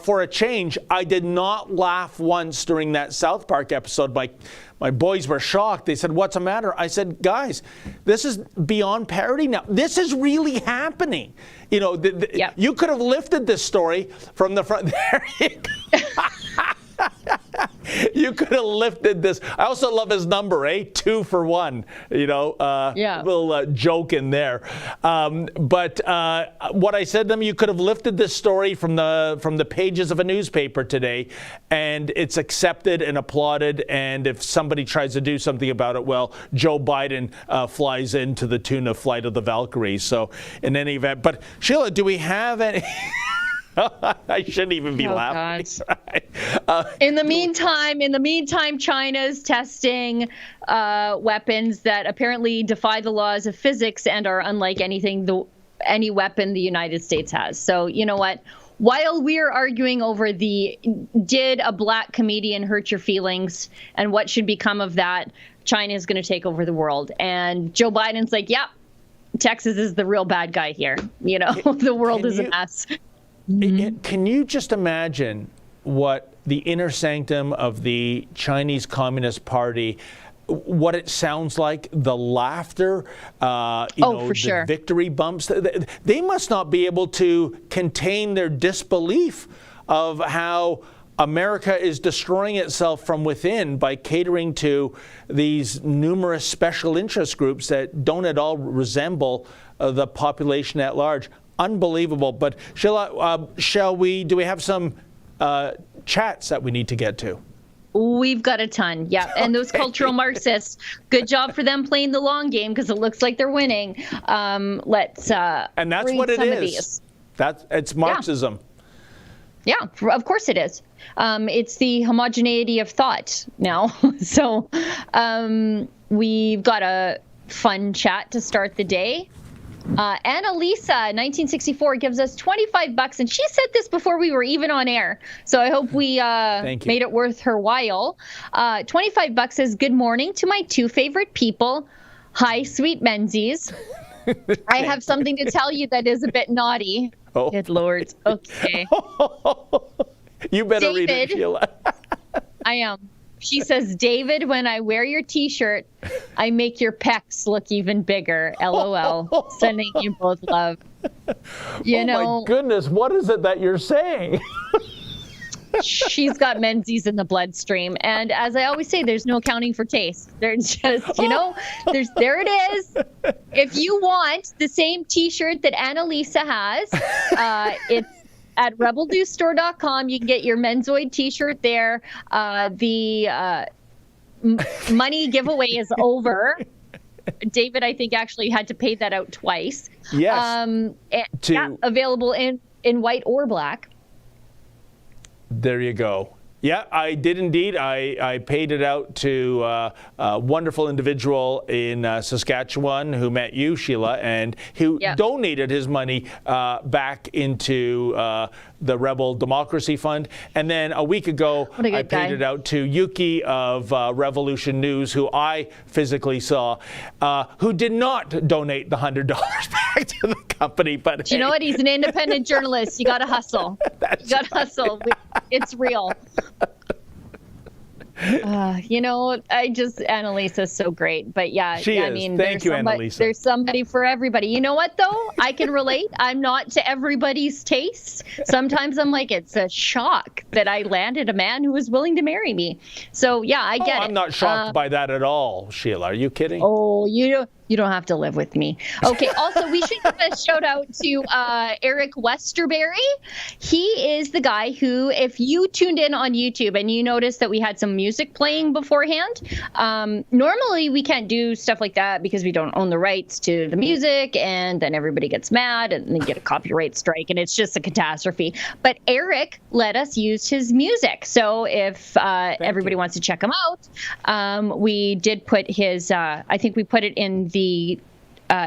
for a change, I did not laugh once during that South Park episode. My boys were shocked. They said, what's the matter? I said, guys, this is beyond parody now. This is really happening. Yep. You could have lifted this story from the front. There you go. You could have lifted this. I also love his number, 2 for 1. Yeah. Little joke in there. But what I said to them, you could have lifted this story from the pages of a newspaper today, and it's accepted and applauded. And if somebody tries to do something about it, well, Joe Biden flies into the tune of Flight of the Valkyries. So in any event, but Sheila, do we have any? I shouldn't even be laughing. In the meantime, China's testing weapons that apparently defy the laws of physics and are unlike any weapon the United States has. So you know what? While we're arguing over did a black comedian hurt your feelings and what should become of that, China is going to take over the world. And Joe Biden's like, yeah, Texas is the real bad guy here. The world is a mess. Can you just imagine what the inner sanctum of the Chinese Communist Party, what it sounds like, the laughter, for sure. The victory bumps? They must not be able to contain their disbelief of how America is destroying itself from within by catering to these numerous special interest groups that don't at all resemble the population at large. Unbelievable. But Sheila, do we have some chats that we need to get to? We've got a ton. Yeah. And those cultural Marxists, good job for them playing the long game because it looks like they're winning. Let's and that's read what it some is. Of these. It's Marxism. Yeah, of course it is. It's the homogeneity of thought now. So we've got a fun chat to start the day. Annalisa, 1964, gives us $25, and she said this before we were even on air. So I hope we made it worth her while. $25 says, good morning to my 2 favorite people. Hi, sweet Menzies. I have something to tell you that is a bit naughty. Oh. Good Lord. Okay. You better David, read it, Sheila. I am. She says, David, when I wear your T-shirt, I make your pecs look even bigger. LOL. Sending you both love. My goodness, what is it that you're saying? She's got Menzies in the bloodstream. And as I always say, there's no accounting for taste. There's just, there it is. If you want the same T-shirt that Annalisa has, it's at rebelnewsstore.com. You can get your Menzoid T-shirt there. The money giveeway is over. David, I think, actually had to pay that out twice. Yes. Available in white or black. There you go. Yeah, I did indeed. I paid it out to a wonderful individual in Saskatchewan who met you, Sheila, and who donated his money back into the Rebel Democracy Fund. And then a week ago, I paid it out to Yuki of Revolution News, who I physically saw, who did not donate the $100 back to the company. But you know what? He's an independent journalist. You got to hustle. You got to hustle. It's real. Annalisa's so great. But yeah, She I is. mean, Thank you, Annalisa. There's somebody for everybody. You know what, though? I can relate. I'm not to everybody's taste. Sometimes I'm like, it's a shock that I landed a man who was willing to marry me. So yeah, I get it. I'm not shocked by that at all, Sheila. Are you kidding? Oh, you don't have to live with me. Okay. Also, we should give a shout out to Eric Westerberry. He is the guy who, if you tuned in on YouTube and you noticed that we had some music playing beforehand, normally we can't do stuff like that because we don't own the rights to the music, and then everybody gets mad and they get a copyright strike, and it's just a catastrophe. But Eric let us use his music. So if everybody wants to check him out, we did put his, I think we put it in the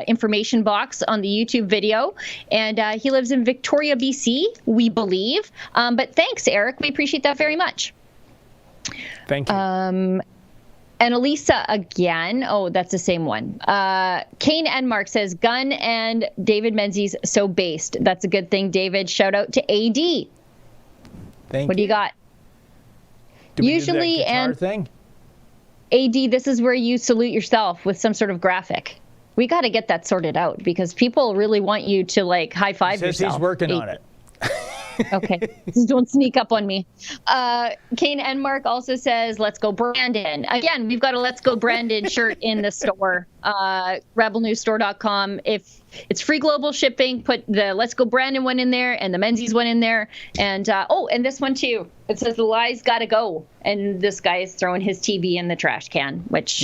information box on the YouTube video, and he lives in Victoria, BC, we believe. But thanks, Eric. We appreciate that very much. Thank you. And Elisa again. Oh, that's the same one. Kane Enmark says, Gunn and David Menzies so based. That's a good thing, David. Shout out to AD. Thank what do you got? Do we Usually, do that guitar and thing? AD, this is where you salute yourself with some sort of graphic. We got to get that sorted out because people really want you to like high five yourself. He's working on it. Okay, don't sneak up on me. Kane Enmark also says, "Let's go, Brandon." Again, we've got a "Let's go, Brandon" shirt in the store, rebelnewsstore.com. If it's free global shipping, put the "Let's go, Brandon" one in there and the Menzies one in there, and and this one too. It says "The Lie's Gotta Go," and this guy is throwing his TV in the trash can, which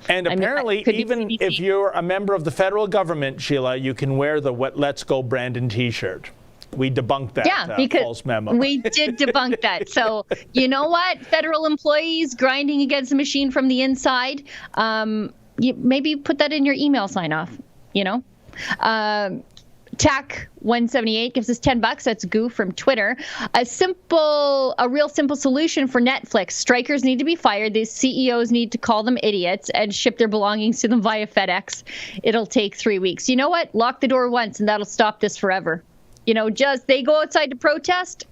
And apparently, even if you're a member of the federal government, Sheila, you can wear the "Let's Go, Brandon" T-shirt. We debunked that false memo. We did debunk that. So you know what? Federal employees grinding against the machine from the inside, maybe put that in your email sign-off, TAC 178 gives us $10. That's Goo from Twitter. A real simple solution for Netflix. Strikers need to be fired. These CEOs need to call them idiots and ship their belongings to them via FedEx. It'll take 3 weeks. You know what? Lock the door once and that'll stop this forever. Just they go outside to protest,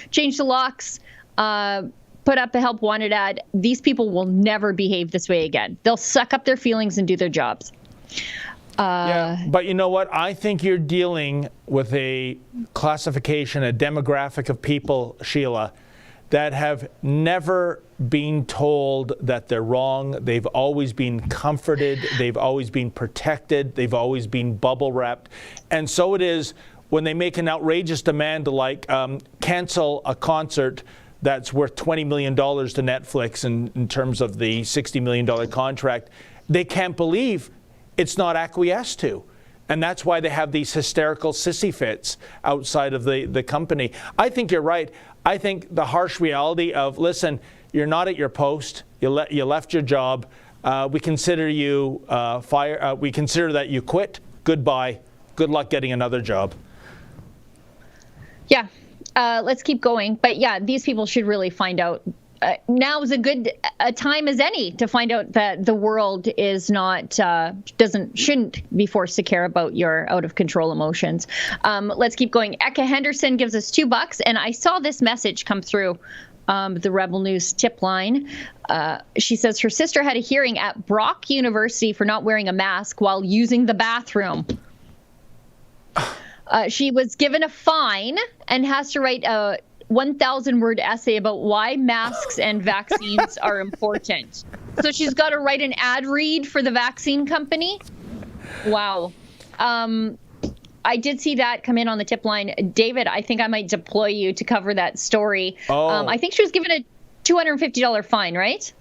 change the locks, put up a help wanted ad. These people will never behave this way again. They'll suck up their feelings and do their jobs. But you know what? I think you're dealing with a classification, a demographic of people, Sheila, that have never been told that they're wrong. They've always been comforted. They've always been protected. They've always been bubble wrapped. And so it is when they make an outrageous demand to cancel a concert that's worth $20 million to Netflix in terms of the $60 million contract. They can't believe it's not acquiesced to. And that's why they have these hysterical sissy fits outside of the company. I think you're right. I think the harsh reality of, listen, you're not at your post. You left your job. We consider you fired. We consider that you quit. Goodbye. Good luck getting another job. Yeah. Let's keep going. But yeah, these people should really find out. Now is a good time as any to find out that the world is not shouldn't be forced to care about your out of control emotions. Let's keep going. Eka Henderson gives us $2, and I saw this message come through the Rebel News tip line. She says her sister had a hearing at Brock University for not wearing a mask while using the bathroom. She was given a fine and has to write a 1,000-word essay about why masks and vaccines are important. So she's got to write an ad read for the vaccine company. Wow. I did see that come in on the tip line. David, I think I might deploy you to cover that story. I think she was given a $250 fine, right?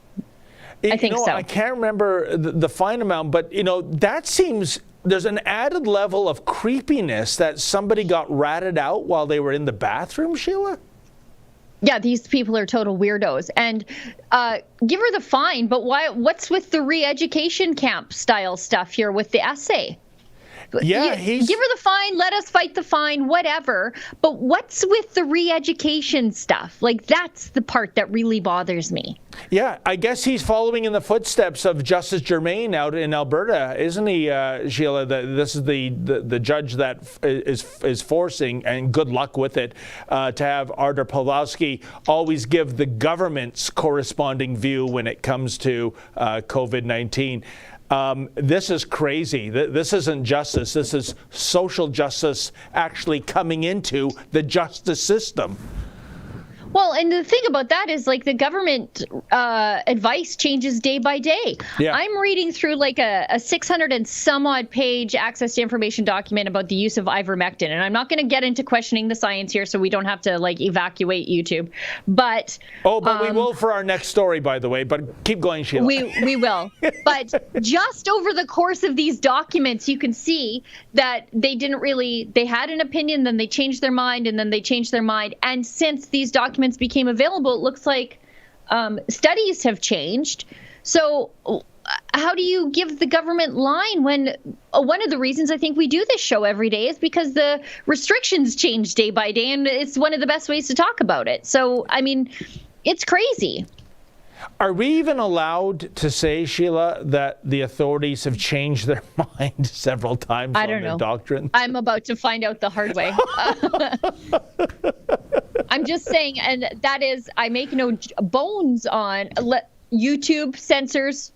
I think so. I can't remember the fine amount, but, that seems... There's an added level of creepiness that somebody got ratted out while they were in the bathroom, Sheila? Yeah, these people are total weirdos. And give her the fine, but what's with the re-education camp style stuff here with the essay? Yeah, give her the fine, let us fight the fine, whatever. But what's with the re-education stuff? Like, that's the part that really bothers me. Yeah, I guess he's following in the footsteps of Justice Germain out in Alberta, isn't he, Sheila? This is the judge that is forcing, and good luck with it, to have Artur Pawlowski always give the government's corresponding view when it comes to COVID-19. This is crazy. This isn't justice. This is social justice actually coming into the justice system. Well, and the thing about that is, like, the government advice changes day by day. Yeah. I'm reading through like a 600 and some odd page access to information document about the use of ivermectin. And I'm not going to get into questioning the science here, so we don't have to like evacuate YouTube. But we will for our next story, by the way. But keep going, Sheila. We will. But just over the course of these documents, you can see that they had an opinion, then they changed their mind, and then they changed their mind. And since these documents became available, it looks like studies have changed. So how do you give the government line when one of the reasons I think we do this show every day is because the restrictions change day by day, and it's one of the best ways to talk about it. So, I mean, it's crazy. Are we even allowed to say, Sheila, that the authorities have changed their mind several times on their doctrine? I'm about to find out the hard way. I'm just saying, and that is, I make no bones on YouTube censors,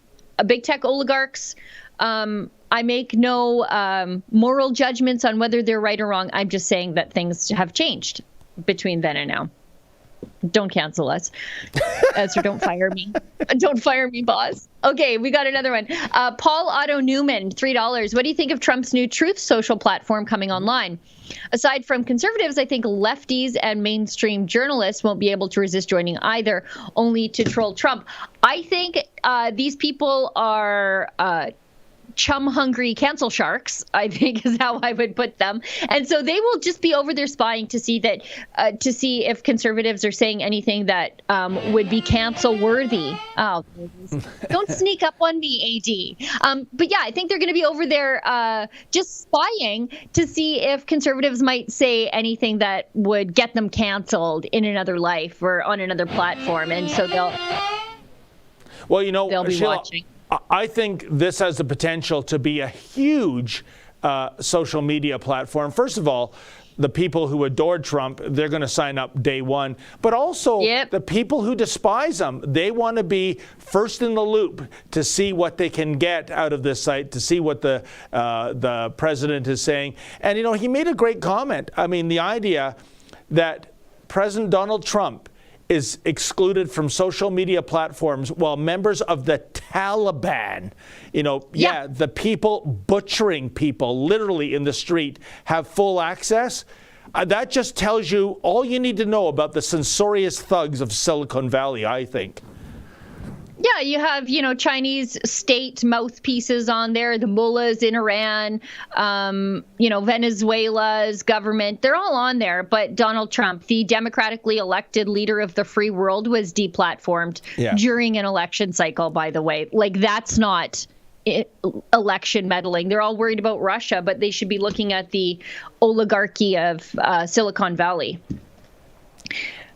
big tech oligarchs. I make no moral judgments on whether they're right or wrong. I'm just saying that things have changed between then and now. Don't cancel us. So don't fire me. Don't fire me, boss. Okay, we got another one. Paul Otto Newman, $3. What do you think of Trump's new Truth Social platform coming online? Aside from conservatives, I think lefties and mainstream journalists won't be able to resist joining either, only to troll Trump. I think these people are chum-hungry cancel sharks, I think is how I would put them. And so they will just be over there spying to see that, to see if conservatives are saying anything that would be cancel-worthy. Oh, don't sneak up on me, AD. But yeah, I think they're going to be over there just spying to see if conservatives might say anything that would get them canceled in another life or on another platform. And so they'll be watching. I think this has the potential to be a huge social media platform. First of all, the people who adore Trump, they're going to sign up day one. But also the people who despise him, they want to be first in the loop to see what they can get out of this site, to see what the president is saying. And, he made a great comment. I mean, the idea that President Donald Trump is excluded from social media platforms while members of the Taliban, the people butchering people literally in the street have full access. That just tells you all you need to know about the censorious thugs of Silicon Valley, I think. Yeah, you have, Chinese state mouthpieces on there, the mullahs in Iran, Venezuela's government, they're all on there. But Donald Trump, the democratically elected leader of the free world, was deplatformed during an election cycle, by the way. Like, that's not election meddling. They're all worried about Russia, but they should be looking at the oligarchy of Silicon Valley.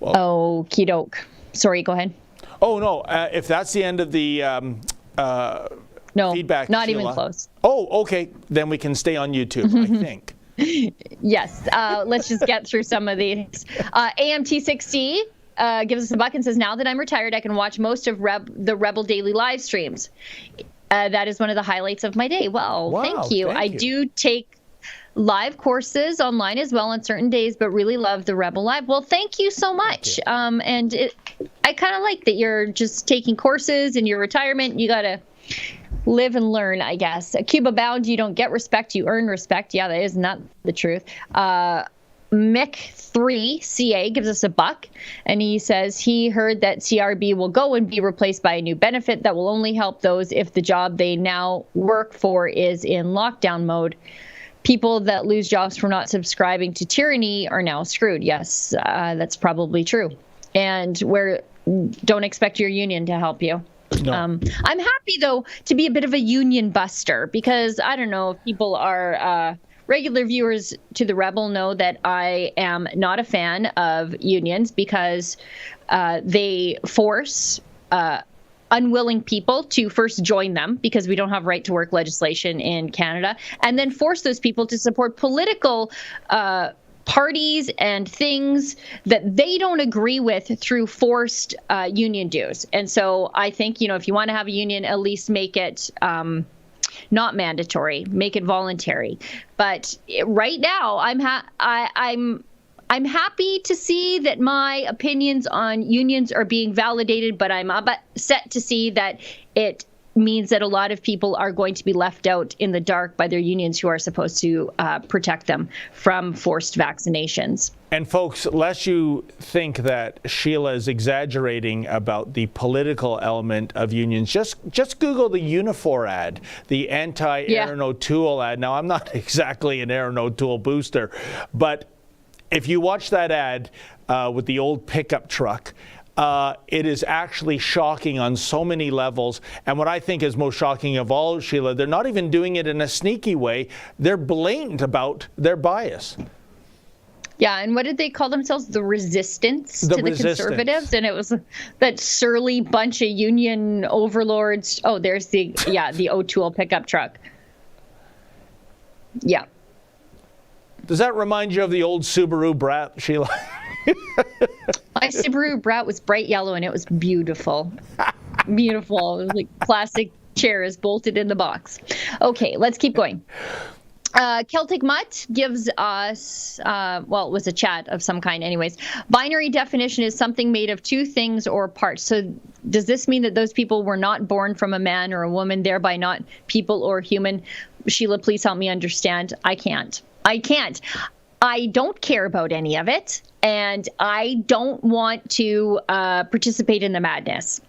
Well, okie doke. Sorry, go ahead. Oh, no. If that's the end of the feedback, not Sheila. even close. Oh, okay. Then we can stay on YouTube, I think. Yes. Let's just get through some of these. AMT60 gives us a buck and says, now that I'm retired, I can watch most of the Rebel Daily live streams. That is one of the highlights of my day. Well, wow, thank you. I do take live courses online as well on certain days, but really love the Rebel Live. Well, thank you so much. And I kind of like that you're just taking courses in your retirement. You got to live and learn, I guess. Cuba Bound, you don't get respect, you earn respect. Yeah, that is not the truth. Mick3CA gives us a buck, and he says he heard that CRB will go and be replaced by a new benefit that will only help those if the job they now work for is in lockdown mode. People that lose jobs for not subscribing to tyranny are now screwed. Yes, that's probably true. And don't expect your union to help you. No. I'm happy, though, to be a bit of a union buster because I don't know if people are regular viewers to The Rebel know that I am not a fan of unions because they force unwilling people to first join them because we don't have right to work legislation in Canada, and then force those people to support political parties and things that they don't agree with through forced union dues. And so I think, if you want to have a union, at least make it not mandatory, make it voluntary. But right now, I'm happy to see that my opinions on unions are being validated, but I'm upset to see that it means that a lot of people are going to be left out in the dark by their unions who are supposed to protect them from forced vaccinations. And folks, lest you think that Sheila is exaggerating about the political element of unions, just Google the Unifor ad, the anti-Aaron O'Toole ad. Now, I'm not exactly an Aaron O'Toole booster, but if you watch that ad with the old pickup truck, it is actually shocking on so many levels. And what I think is most shocking of all, Sheila, they're not even doing it in a sneaky way. They're blatant about their bias. Yeah, and what did they call themselves? The resistance to the Conservatives? And it was that surly bunch of union overlords. Oh, there's the O'Toole pickup truck. Yeah. Does that remind you of the old Subaru Brat, Sheila? My Subaru Brat was bright yellow and it was beautiful. Beautiful. It was like plastic chairs bolted in the box. Okay, let's keep going. Celtic Mutt gives us, it was a chat of some kind anyways. Binary definition is something made of two things or parts. So does this mean that those people were not born from a man or a woman, thereby not people or human? Sheila, please help me understand. I can't. I don't care about any of it, and I don't want to participate in the madness.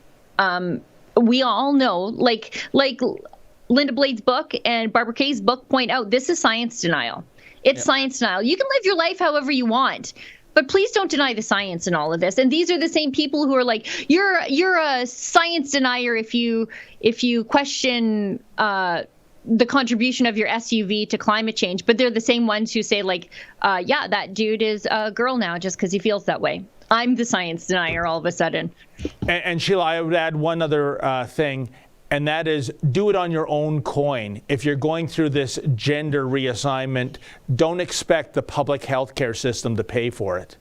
We all know, like Linda Blade's book and Barbara Kay's book point out, this is science denial. It's science denial. You can live your life however you want, but please don't deny the science in all of this. And these are the same people who are like, you're a science denier if you question the contribution of your SUV to climate change, but they're the same ones who say that dude is a girl now just because he feels that way. I'm the science denier all of a sudden. And Sheila, I would add one other thing, and that is do it on your own coin. If you're going through this gender reassignment, don't expect the public healthcare system to pay for it.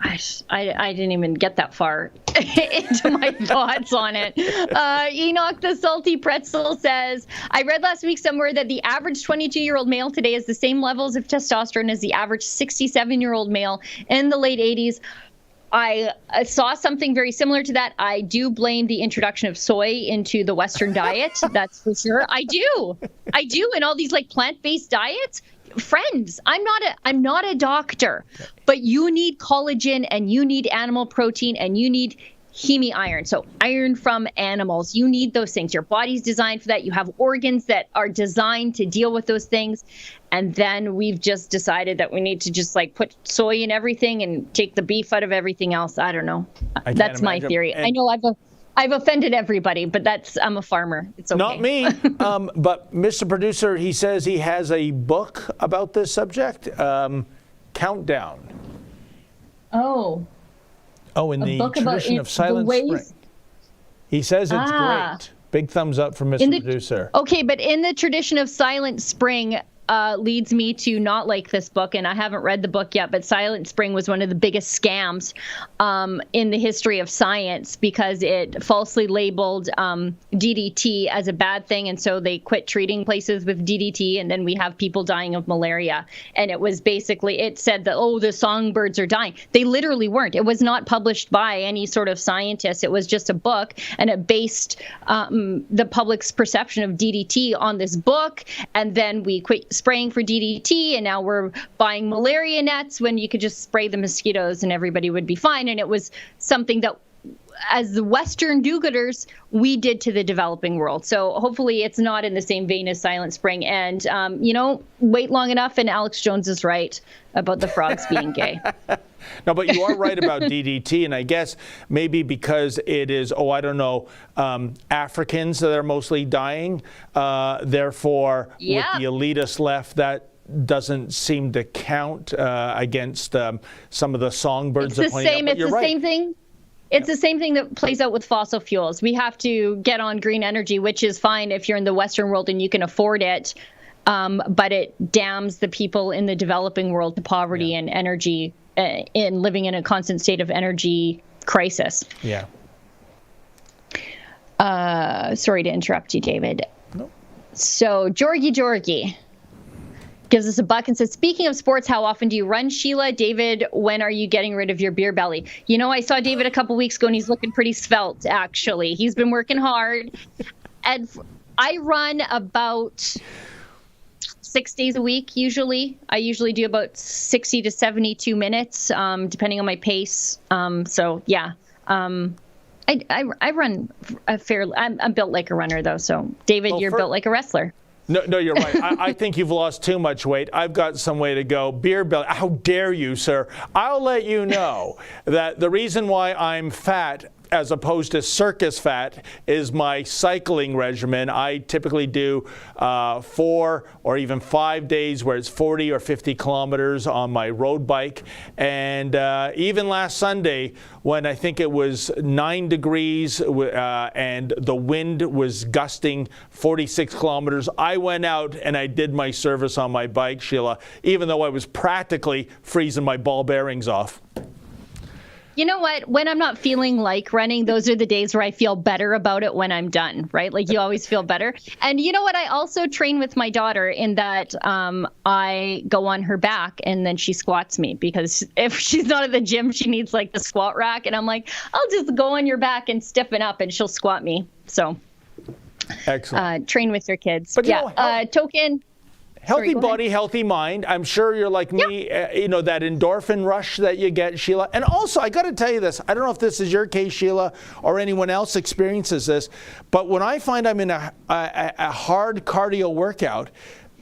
I didn't even get that far into my thoughts on it. Enoch the Salty Pretzel says, I read last week somewhere that the average 22-year-old male today has the same levels of testosterone as the average 67-year-old male in the late 80s. I saw something very similar to that. I do blame the introduction of soy into the Western diet. That's for sure. I do. And all these plant-based diets. Friends, I'm not a doctor, but you need collagen and you need animal protein and you need heme iron. So iron from animals, you need those things. Your body's designed for that. You have organs that are designed to deal with those things. And then we've just decided that we need to just put soy in everything and take the beef out of everything else. I don't know. That's my theory. I know I've offended everybody, but I'm a farmer. It's okay. Not me. But Mr. Producer, he says he has a book about this subject. Countdown. Oh, in the tradition of Silent Spring. He says it's great. Big thumbs up from Mr. Producer. Okay, but in the tradition of Silent Spring, leads me to not like this book, and I haven't read the book yet, but Silent Spring was one of the biggest scams in the history of science because it falsely labeled DDT as a bad thing, and so they quit treating places with DDT, and then we have people dying of malaria. And it was basically, it said that, the songbirds are dying. They literally weren't. It was not published by any sort of scientist. It was just a book, and it based the public's perception of DDT on this book, and then we quit spraying for DDT, and now we're buying malaria nets when you could just spray the mosquitoes and everybody would be fine. And it was something that, as the Western do-gooders, we did to the developing world. So hopefully it's not in the same vein as Silent Spring. And, wait long enough and Alex Jones is right about the frogs being gay. No, but you are right about DDT, and I guess maybe because it is, I don't know, Africans that are mostly dying, therefore, with the elitist left, that doesn't seem to count against some of the songbirds. It's the same. It's the same thing. It's the same thing that plays out with fossil fuels. We have to get on green energy, which is fine if you're in the Western world and you can afford it. But it damns the people in the developing world to poverty and energy, in living in a constant state of energy crisis. Yeah. Sorry to interrupt you, David. No. So Georgie gives us a buck and says, speaking of sports, how often do you run, Sheila? David, when are you getting rid of your beer belly? You know, I saw David a couple weeks ago and he's looking pretty svelte, actually. He's been working hard. And I run about 6 days a week, usually. I usually do about 60 to 72 minutes, depending on my pace. So, yeah. I run a fair. I'm built like a runner, though. So, David, you're built like a wrestler. No, you're right. I think you've lost too much weight. I've got some way to go. Beer belly. How dare you, sir? I'll let you know that the reason why I'm fat as opposed to circus fat is my cycling regimen. I typically do 4 or even 5 days where it's 40 or 50 kilometers on my road bike. And even last Sunday, when I think it was 9 degrees and the wind was gusting 46 kilometers, I went out and I did my service on my bike, Sheila, even though I was practically freezing my ball bearings off. You know what? When I'm not feeling like running, those are the days where I feel better about it when I'm done, right? Like you always feel better. And you know what? I also train with my daughter in that I go on her back and then she squats me, because if she's not at the gym, she needs like the squat rack. And I'm like, I'll just go on your back and stiffen up and she'll squat me. So excellent. Train with your kids. But yeah. Token. Healthy body, healthy mind. I'm sure you're like me, you know, that endorphin rush that you get, Sheila. And also, I got to tell you this. I don't know if this is your case, Sheila, or anyone else experiences this, but when I find I'm in a hard cardio workout,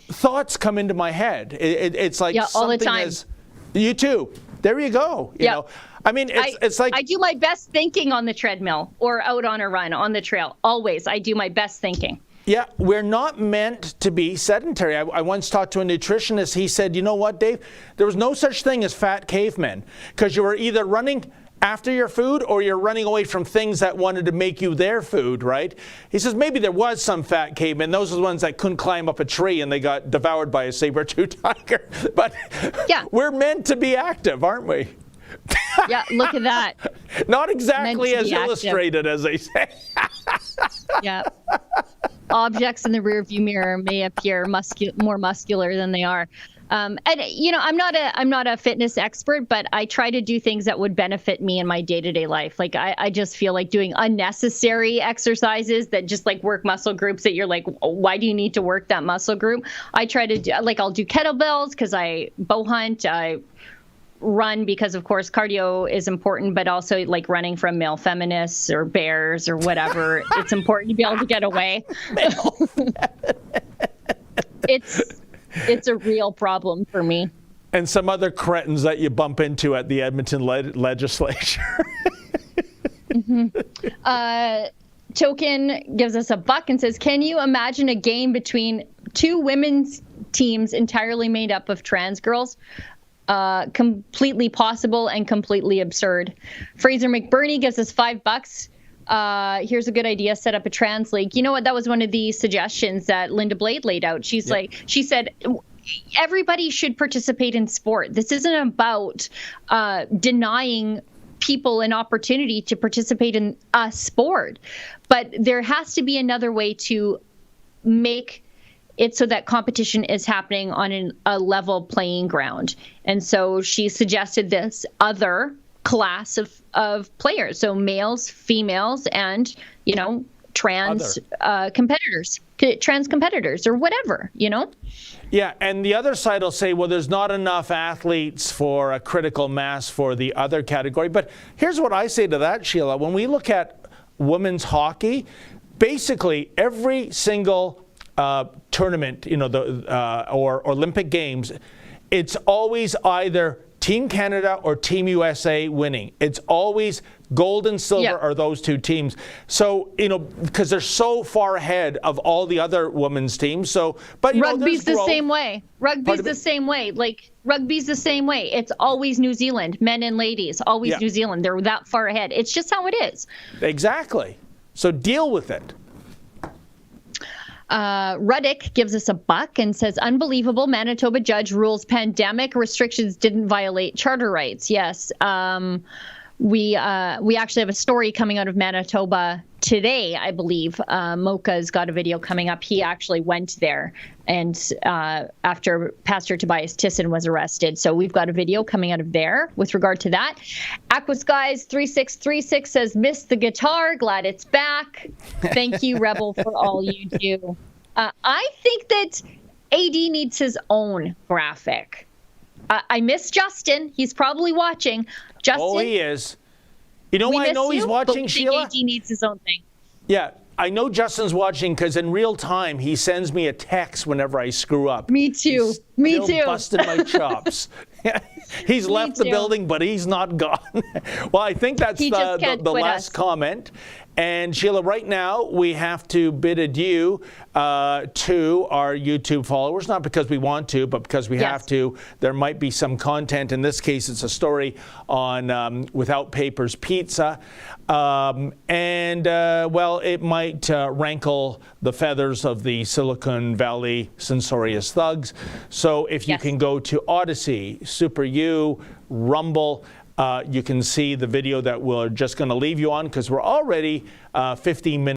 thoughts come into my head. It's like all the time. You too. There you go. You know, I mean, it's like I do my best thinking on the treadmill or out on a run on the trail. Always, I do my best thinking. Yeah, we're not meant to be sedentary. I once talked to a nutritionist. He said, you know what, Dave? There was no such thing as fat cavemen, because you were either running after your food or you're running away from things that wanted to make you their food, right? He says maybe there was some fat cavemen. Those are the ones that couldn't climb up a tree and they got devoured by a saber-tooth tiger. But we're meant to be active, aren't we? Yeah, look at that. Not exactly as illustrated, as they say. Yeah. Objects in the rearview mirror may appear more muscular than they are. And you know, I'm not a fitness expert, but I try to do things that would benefit me in my day-to-day life. Like I just feel like doing unnecessary exercises that just like work muscle groups that you're like, why do you need to work that muscle group? I try to do, like, I'll do kettlebells because I bow hunt. I run because, of course, cardio is important, but also like running from male feminists or bears or whatever. It's important to be able to get away. It's a real problem for me. And some other cretins that you bump into at the Edmonton legislature. Token gives us a buck and says, can you imagine a game between two women's teams entirely made up of trans girls? Completely possible and completely absurd. Fraser McBurney gives us $5. Here's a good idea. Set up a trans league. You know what? That was one of the suggestions that Linda Blade laid out. She said, everybody should participate in sport. This isn't about denying people an opportunity to participate in a sport, but there has to be another way to make it's so that competition is happening on a level playing ground. And so she suggested this other class of players. So males, females, and, you know, trans competitors or whatever, you know? Yeah, and the other side will say, well, there's not enough athletes for a critical mass for the other category. But here's what I say to that, Sheila. When we look at women's hockey, basically every single tournament, you know, or Olympic Games, it's always either Team Canada or Team USA winning. It's always gold and silver Yep. are those two teams. So, because they're so far ahead of all the other women's teams. So, but Rugby's the growth. same way. Rugby's the same way. Like, rugby's the same way. It's always New Zealand, men and ladies, always Yeah. New Zealand. They're that far ahead. It's just how it is. Exactly. So deal with it. Ruddick gives us a buck and says, unbelievable. Manitoba judge rules pandemic restrictions didn't violate charter rights. Yes. We actually have a story coming out of Manitoba today, I believe. Mocha's got a video coming up. He actually went there and after Pastor Tobias Tisson was arrested. So we've got a video coming out of there with regard to that. Aquaskies 3636 says, missed the guitar. Glad it's back. Thank you, Rebel, for all you do. I think that AD needs his own graphic. I miss Justin. He's probably watching. Justin, Oh, he is. You know why I know he's watching, Sheila? AD needs his own thing. Yeah, I know Justin's watching because in real time he sends me a text whenever I screw up. Me too. Me Still too. busting my chops. He's left the too. building, but he's not gone. Well, I think that's He just can't the quit last us. comment. And Sheila, right now we have to bid adieu to our YouTube followers, not because we want to, but because we have to. There might be some content. In this case, it's a story on Without Papers Pizza. Well, it might rankle the feathers of the Silicon Valley censorious thugs. So if you can go to Odyssey, Super U, Rumble, you can see the video that we're just going to leave you on because we're already 15 minutes.